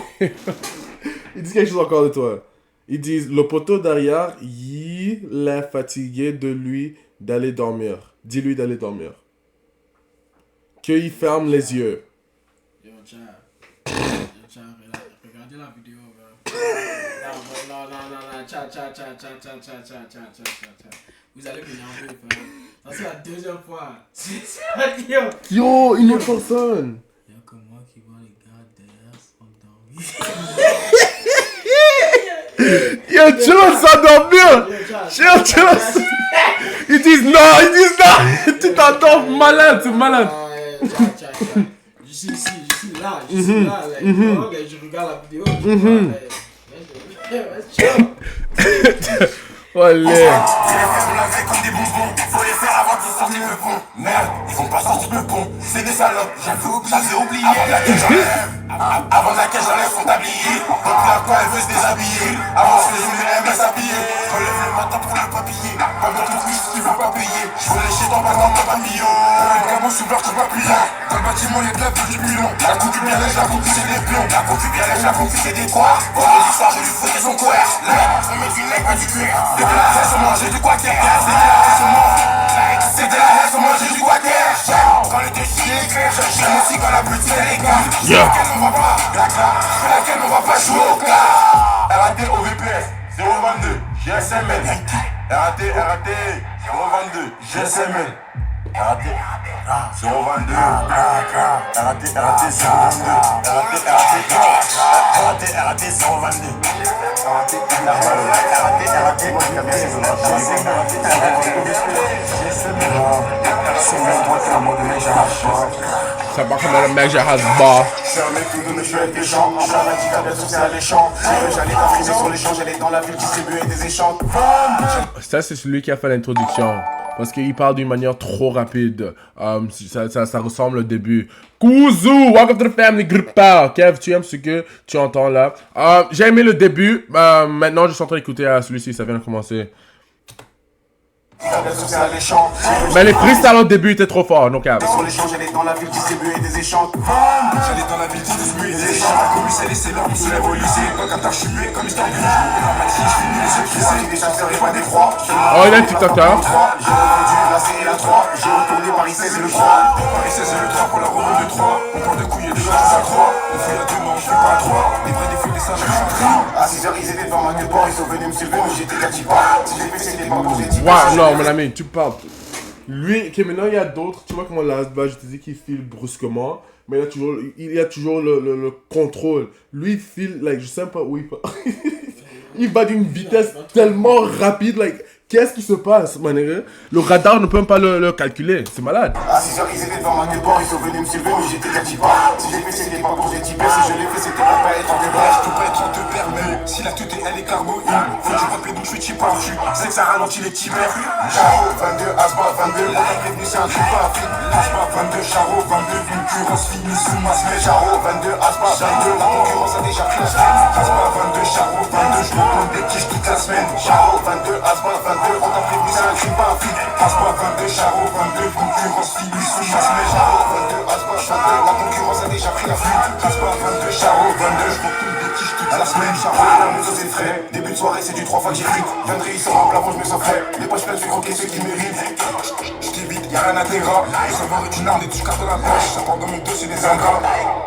Ils disent quelque chose encore de toi. Ils disent, le poteau derrière, il est fatigué de lui d'aller dormir. Dis-lui d'aller dormir. Qu'il ferme les yeux. Yo, tiens, regardez la vidéo, bro. Non, tiens. Vous allez m'énerver, frère. Ça, c'est la deuxième fois. Yo, une autre personne. Y'a que moi qui vois les gars derrière s'endormir. Yo, Chills s'endormir. Chills. Ils disent non. Tu t'endors malade, c'est malade. Tiens. Je suis là, je regarde la vidéo. Allez. On l'avait comme des bonbons, faut les faire avant de sortir le pont. Merde, ils vont pas sortir le pont, c'est des salopes, j'avais oublié. Avant laquelle j'enlève son tablier. Donc là quoi elle veut se déshabiller. Avant je faisais mes MS habillés. Relève le matin pour le papier. Pas de tout si tu veux pas payer. Je veux lécher ton bâton dans ma million. Vraiment je suis vert, je vais pas plier. Dans le bâtiment y'a de la vie du pilon. La coupe du bien lèche, la coupe c'est des pions. La coupe du bien lèche, la coupe c'est des quoi. Vendredi soir je lui foutais son coeur. Là, on met du nec, pas du cuir. C'est de la haine, on mangeait du quater. C'est de la haine, on mangeait du quater. Quand le défi est clair, j'aime aussi quand la petite elle est gare. On va pas, sur laquelle on va pas jouer au cas. RAT OVPS 022 GSML. RAT 022 GSML. RAT 022 RAT 022 RAT 022 Ça part comme un mec, j'ai has bar. Je suis un mec qui donne, je suis avec des gens. Je suis un indicateur social alléchant. J'allais t'afficher sur l'échange, j'allais dans la ville distribuer des échanges. Ça, c'est celui qui a fait l'introduction. Parce qu'il parle d'une manière trop rapide. Ça ressemble au début. Kuzu, welcome to the family group. Kev, tu aimes ce que tu entends là. J'ai aimé le début. Maintenant, je suis en train d'écouter celui-ci, ça vient de commencer. Mais les freestyles au début étaient trop forts, donc sur l'échange, j'allais dans la ville distribuer des échanges. J'allais dans la ville distribuer des échanges. La commu, c'est laissé l'heure, on se lève au lycée. Quand Qatar, je suis muet comme Mr. Green. Dans ma maxi, je finis les yeux crissés. Des chasseurs et pas des croix. Oh, il a un TikToker. J'ai revendu la série la 3. J'ai retourné Paris 16 et le 3. Paris 16 et le 3 pour la ronde de 3. On parle de couilles et de gars, ça croit. On fait à deux mains, on fait pas à 3. Les vrais défis, les singes, je suis pris. À 6h, ils étaient devant ma gueule, ils sont venus me suivre, mais j'étais gâti pas. Si j'ai fait, c'était pas pour j'ai dit. Ouais, non, mon ami, tu parles. Lui, ok, maintenant il y a d'autres. Tu vois comment là, je te dis qu'il file brusquement. Mais il y a toujours le contrôle. Lui, il file, like, je sais pas où il va. Il va d'une vitesse tellement rapide, like, qu'est-ce qui se passe, man? Le radar ne peut même pas le calculer, c'est malade. À 6h, ils étaient devant ma gueule, ils sont venus me suivre, mais j'étais gâti pas. Si j'ai fait, c'était pas pour j'ai typé. Si je l'ai fait, c'était pour pas être en débat. Je peux pas être en deux paires, mais si la tute elle est carbo, faut du rapé, donc je suis cheap par jus. C'est que ça ralentit les timers. Charo, 22, Asba, 22, on a prévenu, c'est un truc pas Afrique. Asba, 22, Charo, 22, concurrence finie sous ma semaine. Charo, 22, Asba, 22, la concurrence a déjà pris la semaine. Asba, 22, Charo, 22, je reprends des quiches toute la semaine. Charo, 22, Asba, 22, on a prévenu, c'est un crime pas Afrique. Asba, 22, Charo, 22, concurrence finie sous ma semaine. Charo, 22, Asba, 22, la concurrence a déjà pris la fuite. Asba, 22, Charo, 22, je retourne des quiches toute la semaine. Charo, la moto c'est frais. Début de soirée, c'est du 3 fois que j'ai fric. Viendrai, il sort en plafond, je me sens frais. Les poches pleines, je vais croquer ceux qui méritent. Je t'évite, y'a rien à terra. Le savoir est une arme, des touches cartes de la poche. Ça part dans mon dos, c'est des ingrats.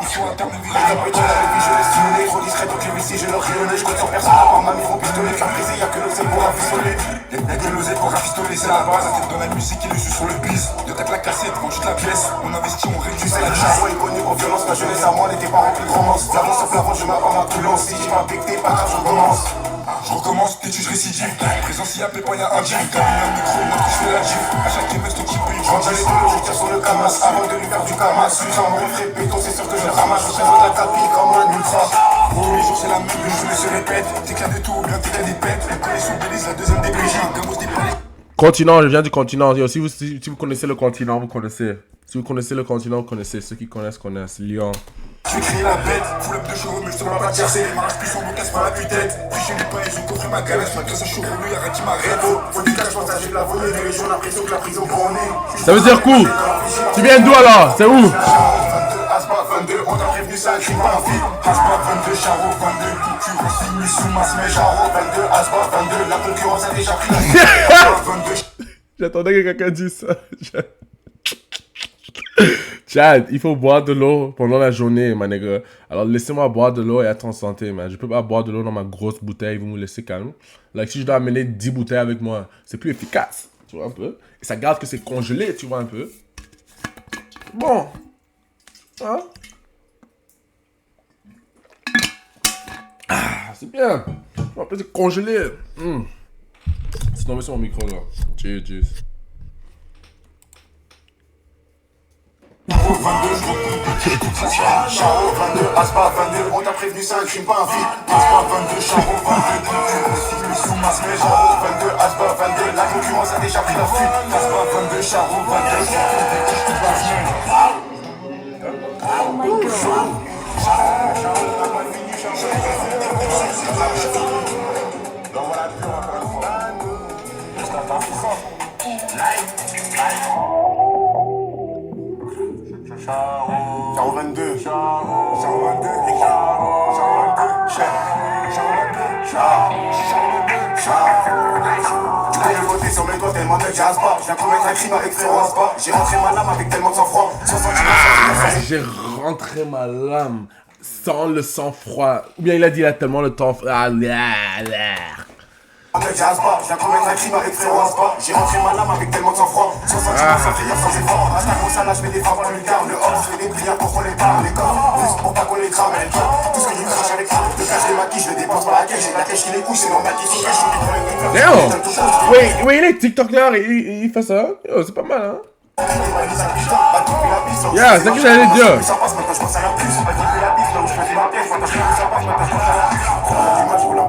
mission interne, vie, je leur pétale avec vie, je laisse sillonner. Trop discret, donc les ici, je leur rayonnais. Je compte sur personne à part ma mif, mon pistolet. Faire briser, y'a que l'oseille pour rafistoler. Y'a que l'oseille pour rafistoler, c'est la base. La tête dans la musique et le jus sur le bis. De tête la cassette, vend juste la pièce. On investit, on réduit, c'est la chasse. Ouais, connu pour violence, ma jeunesse à moi n'était pas remplie de romance. Flamand sauf la vente, je m'apprends ma prudence. Si j'ai pas becté, pas grave, je recommence. Je recommence, t'es-tu, je récidive. Présence, y'a pépin, y'a un gif. Comme un micro, montre que je fais la gif. À chaque émeute, ton type, je rentre les deux, je tire sur le camas. Avant de lui faire du camas, je suis un bon frais béton, c'est sûr que je le ramasse. Je représente la tapis comme un ultra. Tous les jours, c'est la même, le jeu se répète. T'éclates de tout, ou bien t'éclates des pètes. Les collés sous Belize, la deuxième des Belgiques. Gamos des palais. Continent, je viens du continent. Yo, si vous connaissez le continent, vous connaissez. Si vous connaissez le continent, vous connaissez. Ceux qui connaissent, connaissent. Lyon. Je vais crier la bête, full up de chevaux, mais je te vois pas tiercer. Les mariages plus sombres, casse pas la tue-tête. Puis chez les pains, ils ont coffré ma galette. Malgré ça, je suis relou, y'a rien qui m'arrête. Faut du cash, partager de la volée. Les régions, l'impression que la prison prend au nez. Ça veut dire quoi? Tu viens d'où alors? C'est où? 22, Aspa 22, on t'a prévenu, ça crie pas un fil. Aspa 22, Charo 22, concurrence finie sous masse, mais Charo 22, Aspa 22, la concurrence a déjà pris la vie. Aspa 22. J'attendais que quelqu'un dise ça. Chad, il faut boire de l'eau pendant la journée, ma nègre. Alors laissez-moi boire de l'eau et être en santé, man. Je peux pas boire de l'eau dans ma grosse bouteille, vous me laissez calme. Like, si je dois amener 10 bouteilles avec moi, c'est plus efficace, tu vois un peu. Et ça garde que c'est congelé, tu vois un peu. Bon. Hein? Ah, c'est bien. En plus, c'est congelé. C'est tombé sur mon micro, là. Cheers. Charo 22, Aspa 22, on t'a prévenu, c'est un crime, pas un film. Aspa 22, Charo 22, concurrence sous masse, mais Charo 22, Aspa 22, la concurrence a déjà pris la fuite. Aspa 22, Charo 22, Charo 22, tu connais le côté sur mes doigts tellement de jazz pas. Je viens commettre un crime avec frérot Aspa. J'ai rentré ma lame avec tellement de sang-froid. J'ai rentré ma lame sans le sang-froid. Ou bien il a dit là tellement le temps. Ne jazz pas, je viens commettre un crime avec frérot Aspa. J'ai rentré ma lame avec tellement de sang-froid. 60 sans prière, sans effort. À chaque mot, je mets des frappes dans le quart. Le hors, je fais des prières pour qu'on les parle. Les corps, juste pour pas qu'on les crame. Tout ce que je crache avec frappe. Le cache des maquis, je le dépense par la caisse. J'ai la caisse qui les couche, c'est normal qu'ils sont cache. Damn! Oui, il est TikToker, il fait ça. Yo, c'est pas mal, hein? Yeah, c'est ce que j'allais dire.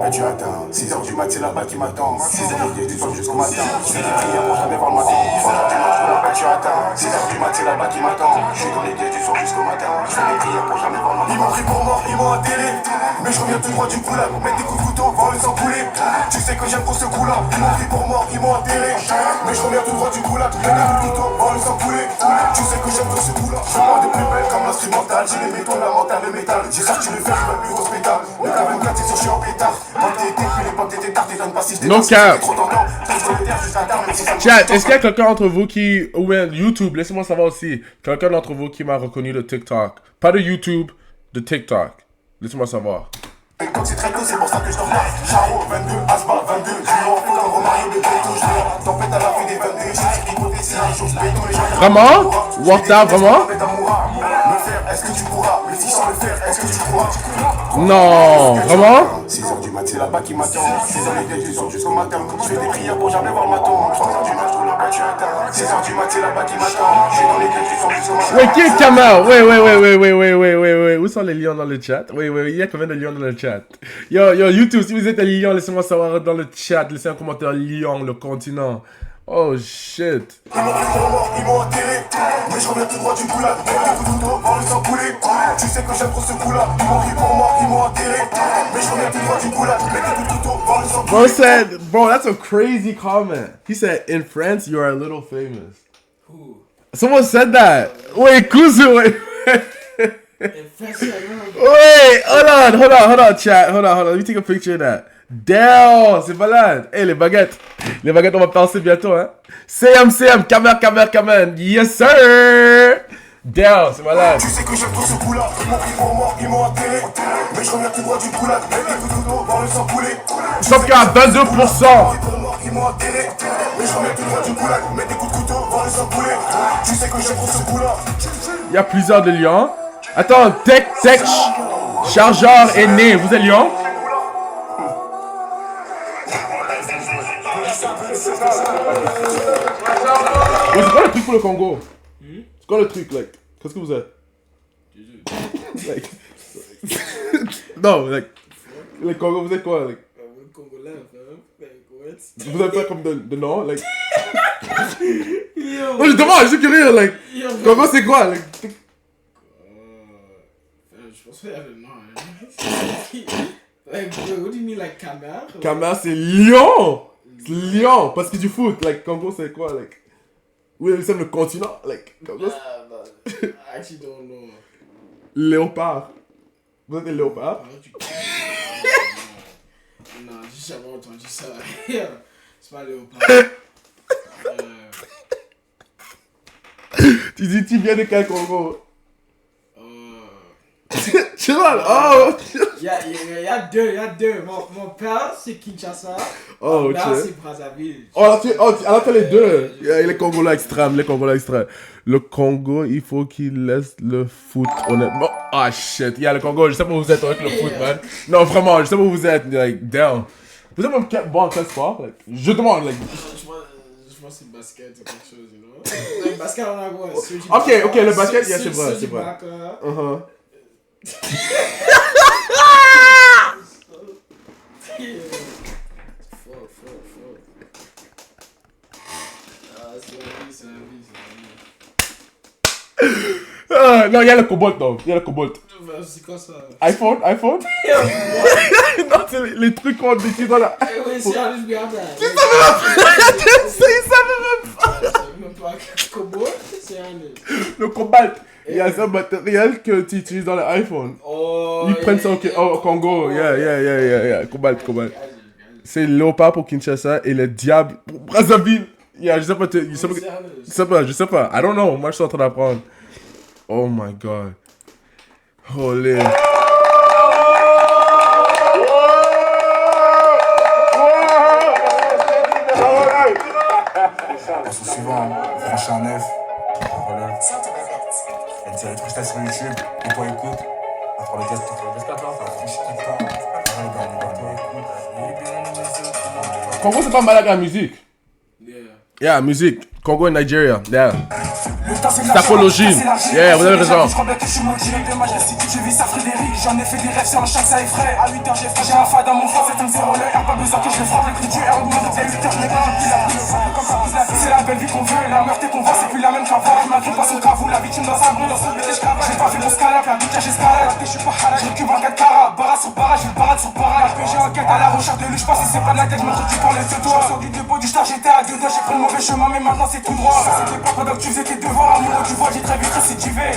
Tu atteins 6h du mat, c'est là-bas qui m'attend. 6h du soir jusqu'au matin. Je fais des prières pour jamais voir le matin. 6h du mat, tu atteins 6h du mat, c'est là-bas qui m'attend. Je suis dans les dieux du soir jusqu'au matin. Je fais des prières pour jamais voir le matin. Ils m'ont pris pour mort, ils m'ont enterré. Mais je reviens tout droit du coup là pour mettre des coups de couteau, voir le sang couler. Tu sais que j'aime pour ce coup là. Ils m'ont pris pour mort, ils m'ont enterré. Mais je reviens tout droit du coup là pour mettre des coups de couteau, voir le sang couler. Tu sais que j'aime pour ce coup là. Je moi de plus belle comme l'instrumental. J'ai les métaux, la mentale, le métal. J'ai sorti le fer, je veux plus au spectacle. Le K24, c'est sûr, je suis en pétard. No cap. Chat, est-ce qu'il y a quelqu'un d'entre vous qui... Ou bien YouTube, laissez-moi savoir aussi. Quelqu'un d'entre vous qui m'a reconnu de TikTok. Pas de YouTube, de TikTok. Laissez-moi savoir. Comme c'est très tôt, c'est pour ça que je t'en parle. Charo 22, Aspa 22, Julian, fait comme Romario de Beto. Je tempête à la fin des 22, je suis tricoté, c'est un jour, je béton les gens. Vraiment? Warta, vraiment? Me faire, est-ce que tu pourras? Mais si sans le faire, est-ce que tu pourras? Non, vraiment? 6h du mat, c'est là-bas qui m'attend. 6h les du soir jusqu'au matin. Je fais des prières pour jamais voir le matin. 3h du mat, je roule en bas, tu atteins. 6h du mat, c'est là-bas qui m'attend. Je suis dans les du soir jusqu'au matin. Oui, qui est Kamel? Oui. Où sont les lions dans le chat? Oui, il y a combien de lions dans le chat? Yo, YouTube, si vous êtes un lion, laissez-moi savoir dans le chat. Laissez un commentaire lion, le continent. Oh shit. Ils m'ont pris pour mort, ils m'ont enterré. Mais je reviens tout droit du coup là. Des coups de couteau, voir le sang couler. Tu sais que j'aime trop ce coup là. Ils m'ont pris pour mort, ils m'ont enterré. Mais je reviens tout droit du coup là. Des coups de couteau, voir le sang couler. Bro said, bro, that's a crazy comment. He said, in France, you are a little famous. Who? Someone said that. Wait, Kuzu, wait. In France, I know. Wait, hold on, chat. Hold on. Let me take a picture of that. Damn, c'est malade. Hey, les baguettes. Les baguettes, on va passer bientôt, hein. CM, Kamer. Yes, sir. Damn, c'est malade. Tu sais que j'aime trop ce coup-là. Ils m'ont pris pour mort, ils m'ont enterré. Mais je reviens tout droit du goulag. Mec, les coups d'eau, voir le sang couler. Sauf qu'à 22%. Ils m'ont enterré. Mais je reviens tout droit du goulag. Mets des coups de couteau, voir le sang couler. Tu sais que j'aime trop ce coup-là. Il y a plusieurs de lions. Attends, Tech, Chargeur est né. Vous êtes lion? Ouais, c'est quoi le truc pour le Congo? C'est quoi le truc, like? Qu'est-ce que vous êtes? Like... non, like... Le Congo, vous êtes quoi, like? Congolais, like, what? Vous avez pas comme de nom, like... Yo. Non, je demande, je suis curieux, like... Yo. Congo, c'est quoi, like? Je pense qu'il y avait le nom, hein. Like, what do you mean, like, Camer? Camer, c'est lion! C'est lion! Parce que du foot, like, Congo, c'est quoi, like? Oui, c'est le continent, like... Congo, I actually don't know. léopard. Vous êtes des léopards? Non, j'ai jamais entendu ça. C'est pas léopard. Tu dis, tu viens de quel Congo? Tu vois, oh! Il y a deux. Mon père, c'est Kinshasa. Oh, Mon mère, ok. c'est Brazzaville. Alors, tu les deux. Les Congolais extrêmes, Le Congo, il faut qu'il laisse le foot honnêtement. Ah, shit. Le Congo, je sais pas où vous êtes avec le foot, man. Non, vraiment, je sais pas où vous êtes. Like, damn. Vous êtes même bon en quel sport? Like, je demande, like. Je pense que c'est basket ou quelque chose, you know? Le basket, on a quoi? Ok, le basket, yeah, c'est vrai. Uh-huh. Fuck. C'est la vie. Non, il y a le cobalt, non. Il y a le cobalt. C'est quoi ça? iPhone? Non, c'est les trucs qu'on utilise dans la... Oui, c'est un juste bien. Il savait même pas. Même pas Kobo, c'est un. Le cobalt. Il y a ce matériel que tu utilises dans l'iPhone. Oh. Ils prennent ça au Congo. Yeah. Cobalt. C'est le léopard pour Kinshasa et le diable pour Brazzaville. Je sais pas. I don't know. Moi, je suis en train d'apprendre. Oh my god. Holy. Morceau suivant, franchir un neuf. Relève. Il y a une série de freestyle sur YouTube. Et toi, écoute. Après le test, ça franchit qui part. Congo, c'est pas malade à la musique. Yeah, musique. Congo et Nigeria. Yeah. Sapologie. Yeah, vous avez raison. Je crois bien que je suis motivé de ma restitue. Je vis à Frédéric, j'en ai fait des rêves sur un chat, ça effraie. À 8h, j'ai un fa dans mon fond, c'est un 0 le R, pas besoin que je le frappe. L'écriture est augmentée, à 8h, je n'ai pas repris la prise. Comme ça, plus la vie, c'est la belle vie qu'on veut. La meurtre qu'on voit, c'est plus la même qu'avant. Je m'agrippe pas son cavou, la victime dans sa brûle. J'ai pas fait mon scalap, la bitch, j'escalade. Je suis pas halal, je récupère 24 carats. Barra sur barra, je barade sur barra. La PG en quête à la recherche de lui, je pense que c'est pas de la tête, je me retrouve par le tutoir. Sur du dépôt du star, j'étais à 2 doigts, j'ai pris le mauvais chemin, mais maintenant c'est tout droit. Ça c'était pas pendant que tu faisais tes devoirs, amoureux, tu vois, j'ai très vite récidivé.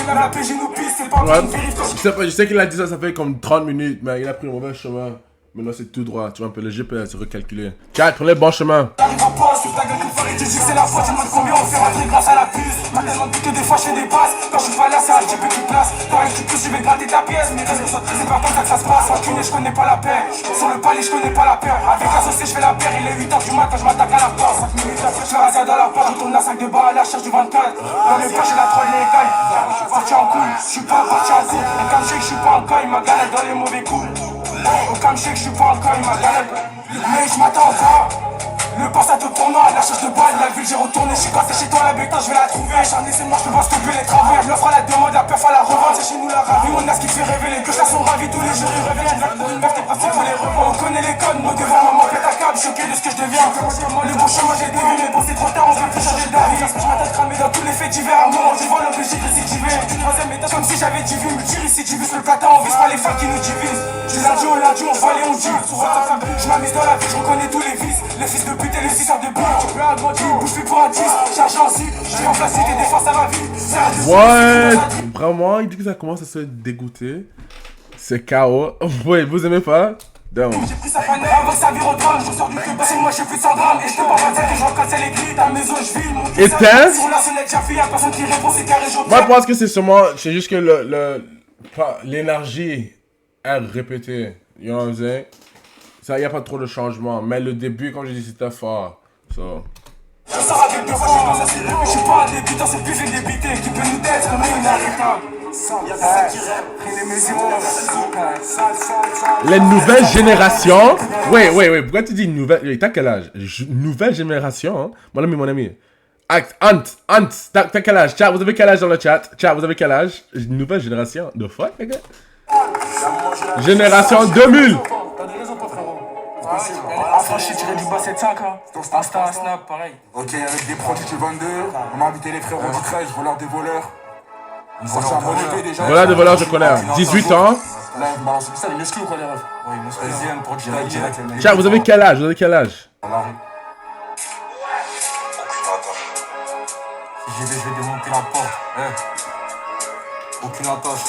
Même la PG nous pisse, c'est pas une vérif quand Je sais qu'il a dit ça fait comme 30 minutes, mais il a pris le mauvais chemin. Maintenant c'est tout droit, tu vois un peu le GPS, c'est recalculé. Tiens, prenez le bon chemin. t'arriveras pas sur ta gueule qu'il fallait, tu dis que c'est la faute, tu demandes combien on fait rentrer grâce à la puce. M'a tellement dit que des fois je fais des passes, quand je suis pas là c'est un petit peu qui place. Pareil tu peux, je vais gratter ta pièce, mais reste sur c'est pas comme ça que ça se passe. Enculé, je connais pas la paix, sur le palais je connais pas la peur. Avec associé je fais la paire, il est 8h du matin, je m'attaque à la porte. 5 minutes après je la rase dans la part, je tourne la 5 de barre à la recherche du 24. Dans les poches j'ai la troll légale, je suis parti en couille, je suis pas parti en couille. Et comme je sais que je suis pas en caille, ma galère dans les mauvais coups. Comme je sais que je suis pas en caille, ma galère. Mais je m'attends pas. Le passage au tournoi, la charge de balle, la ville j'ai retourné, je suis passé chez toi, la bétain je vais la trouver. J'en ai c'est moi, je peux pas stopper les travaux. L'offre à la demande, la perf à la revente, c'est chez nous la ravie. On a ce qui fait rêver, les que ça sont ravis, tous les jours ils reviennent. Pour une meuf, t'es pas fait pour les revendre. On connaît les codes, moi devant maman, pète à câble, choqué de ce que je deviens. Le bon chemin j'ai dévié, mais bon c'est trop tard, on peut plus changer d'avis. Je m'attends cramé dans tous les faits divers, à moi, je vois l'obligé de récidiver. Du troisième étage, comme si j'avais divu, multi-récidiviste, le platin, on vise pas les femmes qui nous divisent. Du lundi au lundi, on voit les on dit. Je m'amuse dans la vie, je reconnais tous les vices. Les fils de pute et les fils de pute. Tu peux agrandir, bouge plus pour un 10. Chargé en zip, j'ai remplacé tes défenses à ma vie. Ouais. Vraiment, il dit que ça commence à se dégoûter. C'est KO. Ouais, vous aimez pas? Damn. J'ai pris sa fanée avant que sa vie retrame. Je sors du club, c'est moi j'ai plus de 100 grammes. Et je te parle pas de ça que je recasse les grilles. Ta maison, je vis mon Et t'es? sur la sonnette, j'ai fait, y'a personne qui répond, c'est carré, je Moi, je pense que c'est sûrement. C'est juste que l'énergie est répétée. You know what I'm saying? Ça, y a pas trop de changement. Mais le début, comme j'ai dit, c'était fort. So. Je sors avec deux fois, je suis pas un débutant, c'est plus j'ai débité. Qui peut nous tester, on est une arrêta. Y'a ça qui rêve, pris les maisons. Les nouvelles générations. Oui. Pourquoi tu dis nouvelle? T'as quel âge? Nouvelle génération, hein? Mon ami. Ant, t'as quel âge? Chat, vous avez quel âge dans le chat? Chat, vous avez quel âge? Nouvelle génération. The fuck, les gars? Génération 2000. T'as des raisons, pas frérot. Affranchi, tiré du bas 7-5, hein. Insta, Snap, pareil. Ok, avec des produits du 22, on a invité les frérots du 13, voleurs des voleurs. Voilà des voleurs, je connais. 18 ans. Là, balance ça, il exclut quoi les refs? Oui, il exclut. Deuxième pour direct. Chat, vous avez quel âge? Vous avez quel âge? Si je vais démonter la porte. Aucune attache.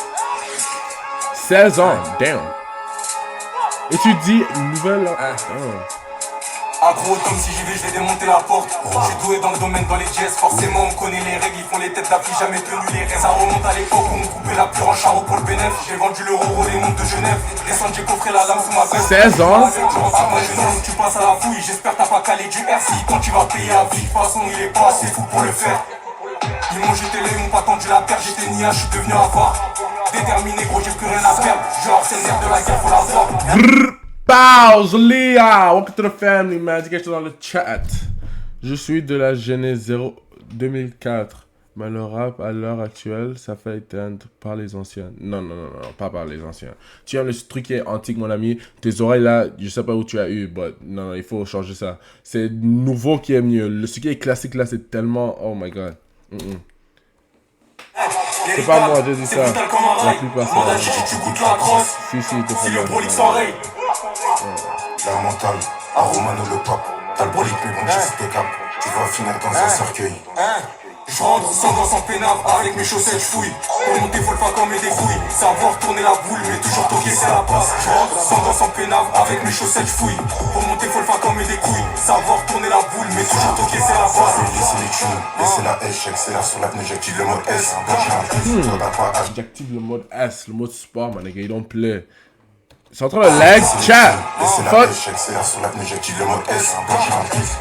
16 ans, damn. Et tu dis nouvelle. Accro comme si j'y vais, je vais démonter la porte. Je suis doué dans le domaine, dans les jazz. Forcément, on connaît les règles, ils font les têtes d'affiche, jamais tenu les rêves. Ça remonte à l'époque où on coupait la pure en charreau pour le bénéf. J'ai vendu le roro, les montres de Genève. Descendre, j'ai coffré la lame sous ma veste. 16 ans. Tu passes à la fouille, j'espère t'as pas calé du RC. Quand tu vas payer à vie, de toute façon, il est pas assez fou pour le faire. Ils m'ont jeté les, ils m'ont pas tendu la terre, j'étais nia, je suis devenu avare. Déterminé, gros, j'ai plus rien à perdre. Genre, c'est le nerf de la guerre, faut l'avoir. Pause, Léa! Welcome to the family, man. Dis quelque chose dans le chat. Je suis de la Genèse 2004. Mais le rap, à l'heure actuelle, ça fait éteindre par les anciens. Non, pas par les anciens. Tu aimes le truc qui est antique, mon ami. Tes oreilles là, je sais pas où tu as eu, but non, il faut changer ça. C'est nouveau qui est mieux. Ce qui est classique là, c'est tellement. Oh my god. C'est pas moi, j'ai dit ça. La plupart c'est. Si, t'es Si le brolique s'enraye. La mentale, à Romano le pape. T'as le brolique, mais bon, j'ai cap. Tu vas finir dans un cercueil. Je rentre sans pénave, avec mes chaussettes fouille. Pour monter faut le faire comme mes découilles. Savoir tourner la boule, mais toujours toquer c'est la passe. Je rentre sans pénave, avec mes chaussettes fouille. Pour monter faut le faire comme mes découilles. Savoir tourner la boule, mais toujours toquer c'est la passe. Laissez les tunes, laissez la hache, j'accélère sur la pneu, j'active le mode S. J'active le mode S, le mode sport, man, les gars, ils don't play. C'est en train de lag, chat. Fuck. J'accélère sur la pneu, j'active le mode S.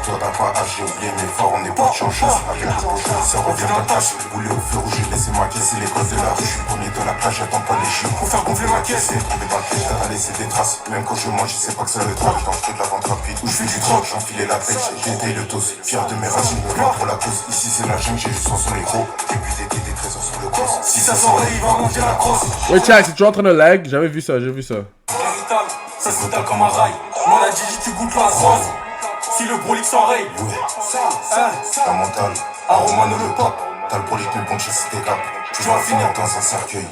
Toi t'as pas H, j'ai oublié mes forts, on est pas de chance. Avec le prochain, ça revient ta tâche. Bouler au feu rouge, j'ai laissé ma caisse et les gosses de la rue. Je suis le premier de la plage, j'attends pas les chiens. Pour faire gonfler ma caisse, c'est tombé dans le piège, t'as laissé des traces. Même quand je mange, je sais pas que ça le troc. Je que de la vente rapide, où je fais du troc. J'enfilais la pêche, j'ai été le toss. Fier de mes racines, me mort pour la cause. Ici c'est la jungle, j'ai juste son micro. Et puis des trésors sur le cross. Si ça s'enraye, il va monter la crosse. Ouais, chat, c'est toujours en train de lag. J'avais vu ça, j'ai vu ça. Ça se brutal comme un rail. Moi la Gigi tu goûtes la rose. Si le brolique s'enraye. La mentale, à Romano le pape. T'as le brolique mais bon tu sais tes cap. Tu vas finir dans un cercueil.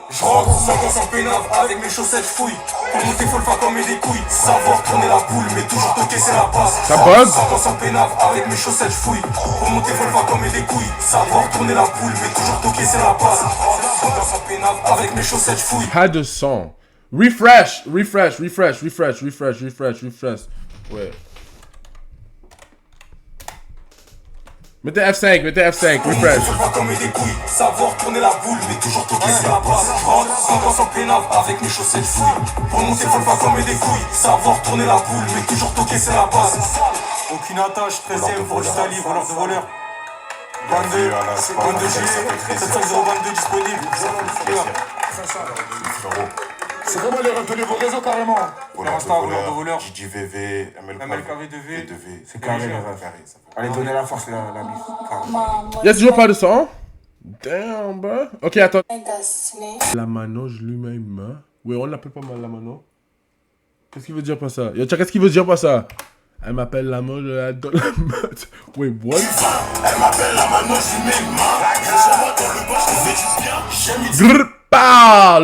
Je rentre sans pénave, avec mes chaussettes fouille. Pour monter faut le faire comme mes découilles. Savoir tourner la boule mais toujours toquer c'est la base. Ça bug? Sans pénave, avec mes chaussettes fouille. Pour monter faut le faire comme mes découilles. Savoir tourner la boule mais toujours toquer c'est la base. Sans pénave, avec mes chaussettes fouille. Pas de son. Refresh. Ouais. Mettez F5, refresh. Comme des couilles, savoir tourner la boule, mais toujours toquer c'est la base. Je rentre sans pénave, avec mes chaussettes fouilles. Pour monter faut le faire comme des couilles, savoir tourner la boule, mais toujours toquer c'est la base. Aucune attache, 13ème pour l'Italie, voleur de voleur. 22 juillet, 700-022 disponible. C'est vraiment les refs de vos réseaux carrément. Voleur de voleur, JDVV, MLKV2V. C'est carré les refs. Allez, donnez la force, la bif. Y'a toujours pas de son? Damn, bro. Ok, attends. La mano, je lui mets une main. Oui, on l'appelle pas mal la mano. Qu'est-ce qu'il veut dire par ça? Yo, qu'est-ce qu'il veut dire par ça? Elle m'appelle la mano, je la donne la main. Wait, what? Elle m'appelle la mano, je lui mets une main. Je vois dans le bas, je fais du bien. J'ai mis Pow!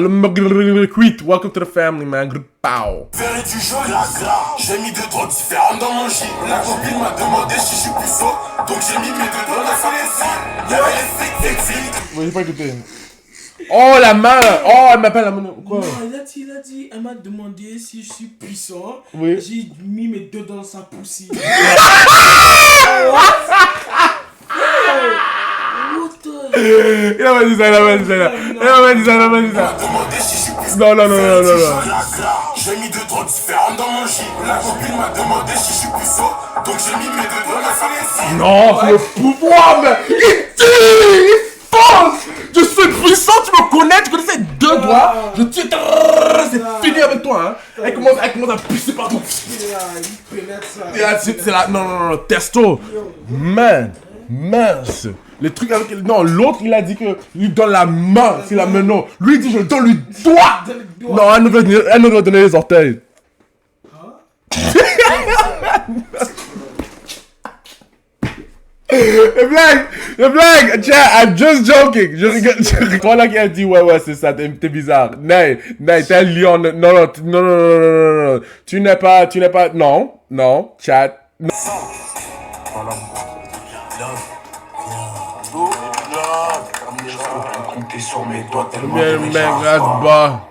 Welcome to the family, man. Pow! verre et du jaune, la gras. J'ai mis deux drogues différentes dans mon gîte. La copine m'a demandé si je suis plus saut. Donc j'ai mis mes deux doigts dans les cils. Y'avait les flics. Ouais, j'ai pas écouté. Oh, la main là. Oh, elle m'appelle la main. Quoi? Non, il a dit, elle m'a demandé si je suis puissant. Oui. J'ai mis mes deux dans sa poussière. Il a pas dit ça, il a pas dit ça. Il a pas dit ça, il a pas dit ça. Demandé si je suis plus Non. J'ai mis deux drogues différentes dans mon gîte. La copine m'a demandé si je suis plus faux. Donc j'ai mis mes deux doigts dans sa Non, c'est le pouvoir, mais il tue, il fonce. Je suis puissant, tu me connais, tu connais ces deux doigts. Je tue, c'est fini avec toi, hein. Elle commence à pisser partout. Il pénètre ça. Et là, c'est là, non, testo. Man, mince. Les trucs avec. Non, l'autre, il a dit que lui donne la main, c'est la main, non. Lui, il dit, je donne le doigt. Non, elle nous doit donner les orteils. Les blagues, tiens, I'm just joking. Je rigole. Toi là qui a dit, ouais, c'est ça, t'es bizarre. Non, t'es un lion. Non. Tu n'es pas, non, chat. Non. Compter sur mes doigts tellement Bien, mec, reste bas.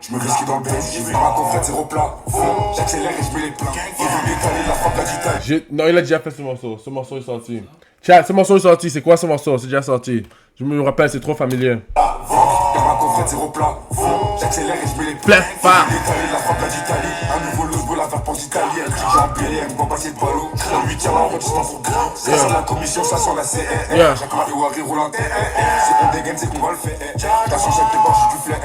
Je me risque dans le base, j'ai vu ma coffrette zéro plat. J'accélère et je mets les plans. Il veut m'étaler la frappe d'Agitaille. Non, il a déjà fait ce morceau. Ce morceau est sorti. Chat, ce morceau est sorti. C'est quoi ce morceau? C'est déjà sorti. Je me rappelle, c'est trop familier. Ma coffrette zéro plat. J'accélère et je mets les plans. Il veut m'étaler la frappe d'Agitalie. Un nouveau logo, la faire pour d'Italie. Elle dit j'ai empilé, elle me voit passer de ballot. Dans 8 tiers, la route, je t'en fous. Ça sent la commission, ça sent la CR. Jacques Marie Wari roulant. Si on dégaine, c'est qu'on va le faire. T'as changé de débat, j'ai du flair.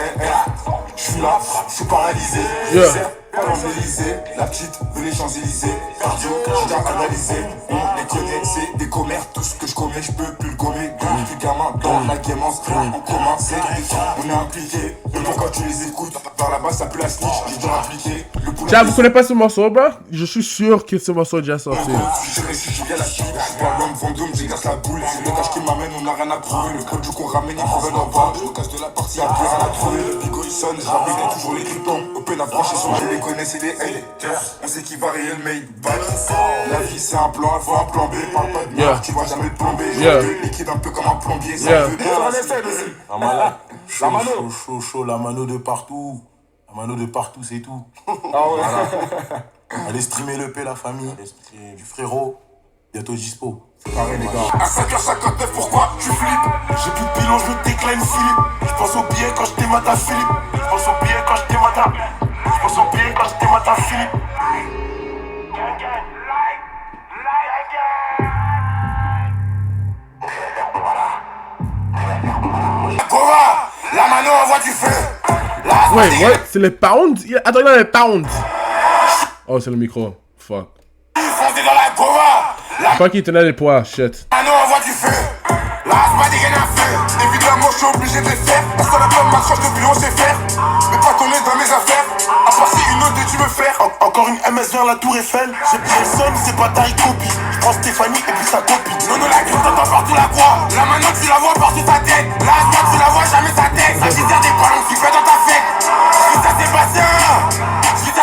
Je suis là, je suis paralysé. Je sers pas dans l'Élysée. La petite de les Champs-Élysées. Cardio, j'ai déjà analysé. On les connaît, c'est des commères. Tout ce que je commets, je peux plus le gommer. Depuis gamin, dans la guémence, on commence. On est impliqué. Mais pourquoi tu les écoutes? Par là-bas, ça pue la snitch. J'ai dû appliquer. Tiens, vous connaissez pas ce morceau, bro? Je suis sûr que ce morceau est déjà sorti. Je réussis, je viens la suite. Je vois l'homme Vendôme, j'exerce la boule. C'est le cash qui m'amène, on n'a rien à prouver. Le produit qu'on ramène, il provient d'en bas. Je me casse de la partie, y'a plus rien à trouver. Le bigot il sonne, je rappelle toujours les cryptons. Open la branche et son je les connais, c'est des haters. On sait qui va réel made back. La vie c'est un plan, il faut un plan B. Parle pas de merde, tu vas jamais le plomber. Je liquide un peu comme un plombier. Ça veut dire un effet aussi. La mano. Chaud, la mano de partout. La mano de partout, c'est tout. Ah ouais. Allez streamer le P, la famille. Du frérot. Bientôt dispo. C'est pareil, les gars. À 5h59, pourquoi tu flippes? J'ai plus de bilan, je me décline Philippe. Je pense au billet quand je démate à Philippe. Je pense au billet quand je démate à. Je pense au billet quand je démate à Philippe. Cora, la mano envoie du feu. Ouais, c'est les pounds? Attends, il a les pounds. Oh, c'est le micro. Fuck. Foncez dans la Cora. Je crois qu'il tenait les poids, shit. La mano envoie du feu. La asma dégaine un feu. Évidemment, je suis obligé de le faire. Parce que la femme m'accroche depuis on sait faire. Mais pas ton nez dans mes affaires. À part si une autre tu veux faire. Encore une MS vers la tour Eiffel. J'ai personne, c'est pas ta copie. Je prends Stéphanie et puis sa copie. Non, la gueule, t'entends partout la croix. La mano, tu la vois partout ta tête. La asma, tu la vois jamais sa tête. Ça gère des ballons qui fait dans ta fête. Si ça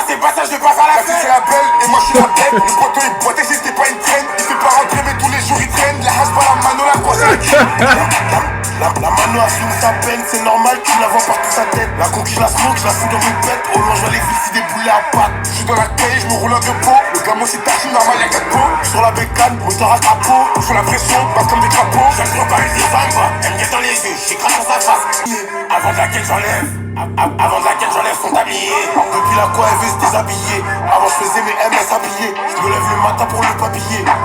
c'est passé, je vais pas faire la fête. C'est la belle et moi je suis la tête. Le poteau il boitait si c'était pas une traîne. Il fait pas rentrer mais tous les jours il traîne. La hache pas la mano, la croix La mano assume sa peine, c'est normal, tu la vois partout sa tête. La coquille, je la smoke, je la fous dans mes bêtes. Au loin, je vois les vis, des boulets à pattes. Je suis dans la caille, je me roule un de peau. Le gamin, c'est tâche, normal, y'a 4 pots. Sur la bécane, moteur à crapaud. Je fais la pression, passe comme des crapaud. J'aime trop parler des femmes, elle me guette dans les yeux, j'écrase sur sa face. Avant de laquelle j'enlève son tablier. Depuis la quoi, elle veut se déshabiller. Avant, je faisais mes MS habillés. Je me lève le matin pour le papiller.